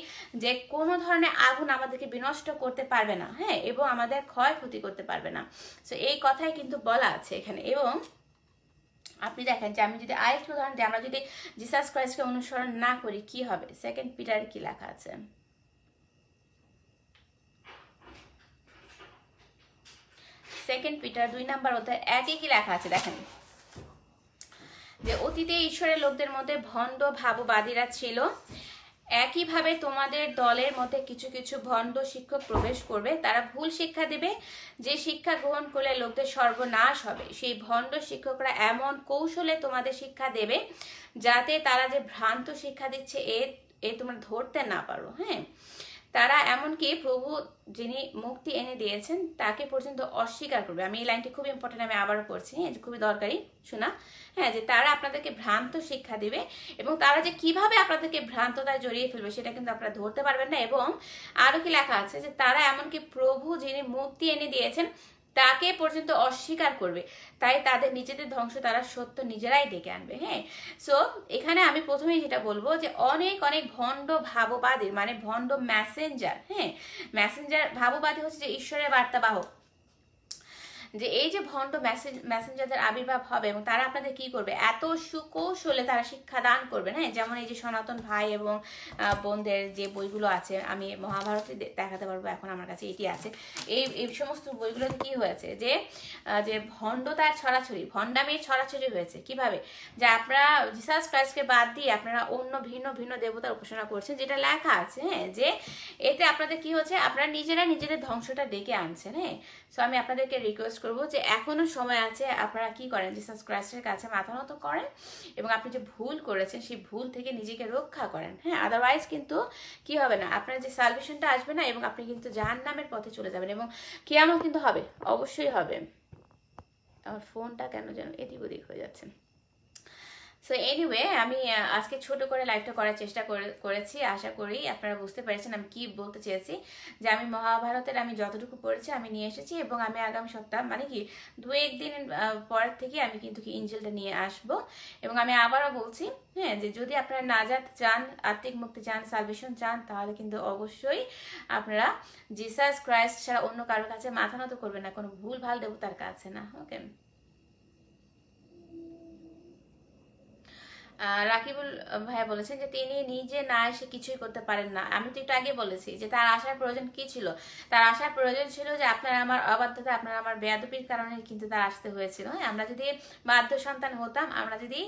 যে কোনো ধরনের আগুন আমাদেরকে বিনষ্ট করতে পারবে না। হ্যাঁ, এবং আমাদের ক্ষয়ক্ষতি করতে পারবে না। সো এই কথাই কিন্তু বলা আছে এখানে। এবং আপনি দেখেন যে আমি যদি আরেকটু উদাহরণ দিই, আমরা যদি জিসাস ক্রাইস্টকে অনুসরণ না করি কি হবে, 2 পিটার কি লেখা আছে, 2 পিটার 2 নাম্বার অধ্যায় 1 কি লেখা আছে দেখেন, যে অতীতে ঈশ্বরের লোকদের মধ্যে ভণ্ড ভাববাদীরা ছিল, একইভাবে তোমাদের দলের মধ্যে কিছু কিছু ভণ্ড শিক্ষক প্রবেশ করবে, তারা ভুল শিক্ষা দেবে, যে শিক্ষা গ্রহণ করলে লোকদের সর্বনাশ হবে। সেই ভণ্ড শিক্ষকরা এমন কৌশলে তোমাদের শিক্ষা দেবে যাতে তারা যে ভ্রান্ত শিক্ষা দিচ্ছে এ তোমরা ধরতে না পারো। হ্যাঁ, তারা এমনকি প্রভু যিনি মুক্তি এনে দিয়েছেন তাকে পর্যন্ত অস্বীকার করবে। আমি এই লাইনটি খুব ইম্পর্টেন্ট, আমি আবারও পড়ছি, হ্যাঁ, খুবই দরকারি শোনা। হ্যাঁ, যে তারা আপনাদেরকে ভ্রান্ত শিক্ষা দিবে, এবং তারা যে কিভাবে আপনাদেরকে ভ্রান্ততায় জড়িয়ে ফেলবে সেটা কিন্তু আপনারা ধরতে পারবেন না। এবং আরো কি লেখা আছে, যে তারা এমনকি প্রভু যিনি মুক্তি এনে দিয়েছেন তাকে পর্যন্ত অস্বীকার করবে, তাই তাদের নিজেদের ধ্বংস তারা সত্য নিজেরাই ডেকে আনবে। হ্যাঁ, সো এখানে আমি প্রথমেই যেটা বলবো, যে অনেক অনেক ভণ্ড ভাববাদী, মানে ভণ্ড মেসেঞ্জার। হ্যাঁ, মেসেঞ্জার ভাববাদী হচ্ছে যে ঈশ্বরের বার্তাবাহক, যে এই যে ভণ্ড মেসেঞ্জারদের আবির্ভাব হবে এবং তারা আপনাদের কি করবে, এত সুকৌশলে তারা শিক্ষা দান করবে। হ্যাঁ, যেমন এই যে সনাতন ভাই এবং বোনদের যে বইগুলো আছে, আমি মহাভারতে দেখাতে পারবো, এখন আমার কাছে এটি আছে। এই সমস্ত বইগুলোতে কি হয়েছে যে যে ভণ্ডতার ছড়াছড়ি, ভণ্ডামির ছড়াছড়ি হয়েছে কিভাবে, যে আপনারা জিসাস ক্রাইস্টকে বাদ দিয়ে আপনারা অন্য ভিন্ন ভিন্ন দেবতার উপাসনা করছেন, যেটা লেখা আছে। হ্যাঁ, যে এতে আপনাদের কি হচ্ছে, আপনারা নিজেরা নিজেদের ধ্বংসটা ডেকে আনছেন। হ্যাঁ, সো আমি আপনাদেরকে রিকোয়েস্ট করবো যে এখনো সময় আছে, আপনারা কি করেন, জিসাস ক্রাইস্টের কাছে মাথা নত করেন এবং আপনি যে ভুল করেছেন সেই ভুল থেকে নিজেকে রক্ষা করেন। হ্যাঁ, আদারওয়াইজ কিন্তু কি হবে না, আপনার যে সালভেশনটা আসবে না এবং আপনি কিন্তু জাহান্নামের পথে চলে যাবেন এবং কিয়ামত কিন্তু হবে, অবশ্যই হবে। আমার ফোনটা কেন যেন এদিক ওদিক হয়ে যাচ্ছে। সো এনিওয়ে, আমি আজকে ছোট করে লাইভটা করার চেষ্টা করেছি। আশা করি আপনারা বুঝতে পেরেছেন আমি কি বলতে চেয়েছি, যে আমি মহাভারতের আমি যতটুকু পড়েছি আমি নিয়ে এসেছি এবং আমি আগামী সপ্তাহ মানে কি 2-1 দিন পর থেকে আমি কিন্তু কি ইঞ্জিলটা নিয়ে আসব। এবং আমি আবারও বলছি, হ্যাঁ, যে যদি আপনারা নাজাত চান, আত্মিক মুক্তি চান, সালভেশন চান, তাহলে কিন্তু অবশ্যই আপনারা জিসাস ক্রাইস্ট ছাড়া অন্য কারোর কাছে মাথা নত করবেন না, কোনো ভুল ভাল দেবতার কাছে না। ওকে, রাকিবুল ভাইয়া বলেছেন যে তিনি নিজে না এসে কিছুই করতে পারেন না। আমি তো একটু আগে বলেছি যে তার আসার প্রয়োজন কি ছিল, তার আসার প্রয়োজন ছিল যে আপনার আমার অবাধ্যতা, আপনার আমার বেয়াদবির কারণে কিন্তু তার আসতে হয়েছিল। হ্যাঁ, আমরা যদি বাধ্য সন্তান হতাম, আমরা যদি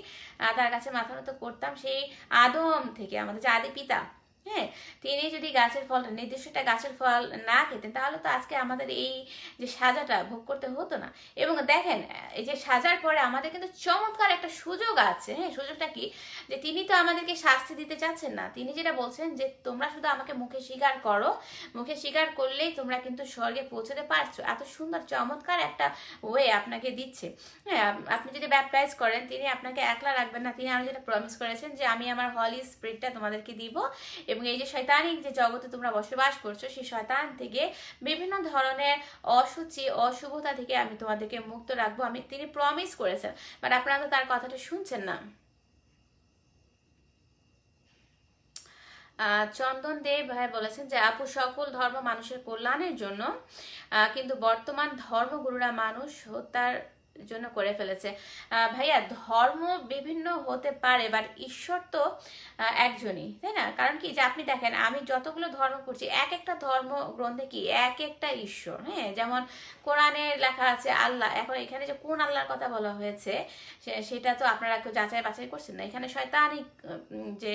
তার কাছে মাথা নত করতাম, সেই আদম থেকে আমাদের যে আদি পিতা, হ্যাঁ, তিনি যদি গাছের ফলটা, নির্দিষ্টটা গাছের ফল না খেতেন, তাহলে তো আজকে আমাদের এই যে সাজাটা ভোগ করতে হতো না। এবং দেখেন, এই যে সাজার পরে আমাদের কিন্তু চমৎকার একটা সুযোগ আছে। হ্যাঁ, সুযোগটা কি, যে তিনি তো আমাদেরকে শাস্তি দিতে চাচ্ছেন না। তিনি যেটা বলছেন যে তোমরা শুধু আমাকে মুখে স্বীকার করো, মুখে স্বীকার করলেই তোমরা কিন্তু স্বর্গে পৌঁছতে পারছো। এত সুন্দর চমৎকার একটা ওয়ে আপনাকে দিচ্ছে। হ্যাঁ, আপনি যদি ব্যাপটাইজ করেন, তিনি আপনাকে একলা রাখবেন না। তিনি আমাদের যেটা প্রমিস করেছেন যে আমি আমার হলি স্পিরিটটা তোমাদেরকে দিব এবং এই যে শয়তানিক যে জগতে তোমরা বসবাস করছো, সেই শয়তান থেকে বিভিন্ন ধরনের অসুচি, অশুভতা থেকে আমি তোমাদেরকে মুক্ত রাখবো, আমি তিনি প্রমিস করেছেন। বাট আপনারা তো তার কথাটা শুনছেন না। চন্দন দেব ভাই বলেছেন যে আপু, সকল ধর্ম মানুষের কল্যাণের জন্য, কিন্তু বর্তমান ধর্মগুরুরা মানুষ হত্যার জন্য করে ফেলেছে। ভাইয়া, ধর্ম বিভিন্ন হতে পারে, বাট ঈশ্বর তো একজনই, তাই না? কারণ কি, যে আপনি দেখেন আমি যতগুলো ধর্ম করছি, এক একটা ধর্ম গ্রন্থে কি এক একটা ঈশ্বর। হ্যাঁ, যেমন কোরআনে লেখা আছে আল্লাহ, এখন এখানে যে কোন আল্লাহর কথা বলা হয়েছে সেটা তো আপনারা কেউ যাচাই বাছাই করছেন না। এখানে শয়তানিক যে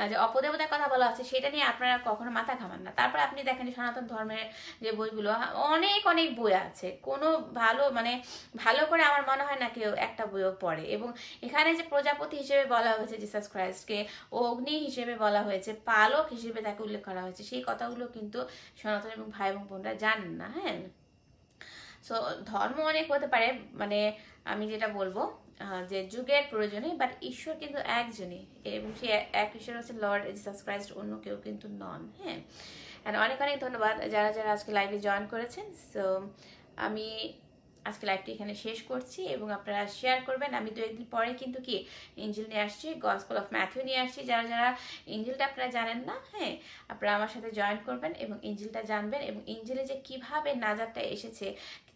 যে অপদেবতার কথা বলা আছে, সেটা নিয়ে আপনারা কখনো মাথা ঘামান না। তারপর আপনি দেখেন সনাতন ধর্মের যে বইগুলো, অনেক অনেক বই আছে, কোনো ভালো মানে ভালো করে আমার মনে হয় না কেউ একটা বইও পড়ে। এবং এখানে যে প্রজাপতি হিসেবে বলা হয়েছে জিসাস ক্রাইস্টকে, অগ্নি হিসেবে বলা হয়েছে, পালক হিসেবে তাকে উল্লেখ করা হয়েছে, সেই কথাগুলো কিন্তু সনাতন এবং ভাই এবং বোনরা জানেন না। হ্যাঁ, সো ধর্ম অনেক হতে পারে, মানে আমি যেটা বলবো যে যুগের প্রয়োজনে, বাট ঈশ্বর কিন্তু একজনই এবং সে এক ঈশ্বর হচ্ছে লর্ড জিসাস ক্রাইস্ট, অন্য কেউ কিন্তু নন। হ্যাঁ, অনেক অনেক ধন্যবাদ যারা যারা আজকে লাইভে জয়েন করেছেন। সো আমি আজকে লাইভটি এখানে শেষ করছি এবং আপনারা শেয়ার করবেন। আমি 2-1 দিন পরে কিন্তু কি ইঞ্জিল নিয়ে আসছি, গসপেল অফ ম্যাথিউ নিয়ে আসছি। যারা যারা ইঞ্জিলটা আপনারা জানেন না, হ্যাঁ, আপনারা আমার সাথে জয়েন করবেন এবং ইঞ্জিলটা জানবেন এবং ইঞ্জিলে যে কিভাবে নাজারটা এসেছে,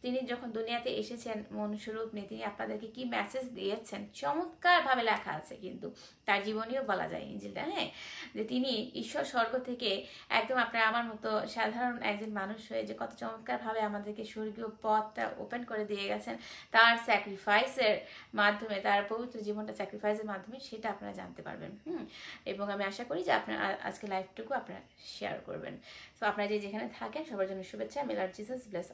তিনি যখন দুনিয়াতে এসেছেন মনুষ্যরূপ নিয়ে, তিনি আপনাদেরকে কি মেসেজ দিয়েছেন চমৎকারভাবে লেখা আছে, কিন্তু তার জীবনীও বলা যায় ইঞ্জিলটা। হ্যাঁ, যে তিনি ঈশ্বর স্বর্গ থেকে একদম আপনার আমার মতো সাধারণ একজন মানুষ হয়ে যে কত চমৎকারভাবে আমাদেরকে স্বর্গীয় পথটা ওপেন করে দিয়ে গেছেন তার স্যাক্রিফাইসের মাধ্যমে, তার পবিত্র জীবনটা স্যাক্রিফাইসের মাধ্যমে, সেটা আপনারা জানতে পারবেন। এবং আমি আশা করি যে আপনারা আজকে লাইভটুকু আপনারা শেয়ার করবেন। তো আপনারা যে যেখানে থাকেন সবার জন্য শুভেচ্ছা। Miller Jesus bless.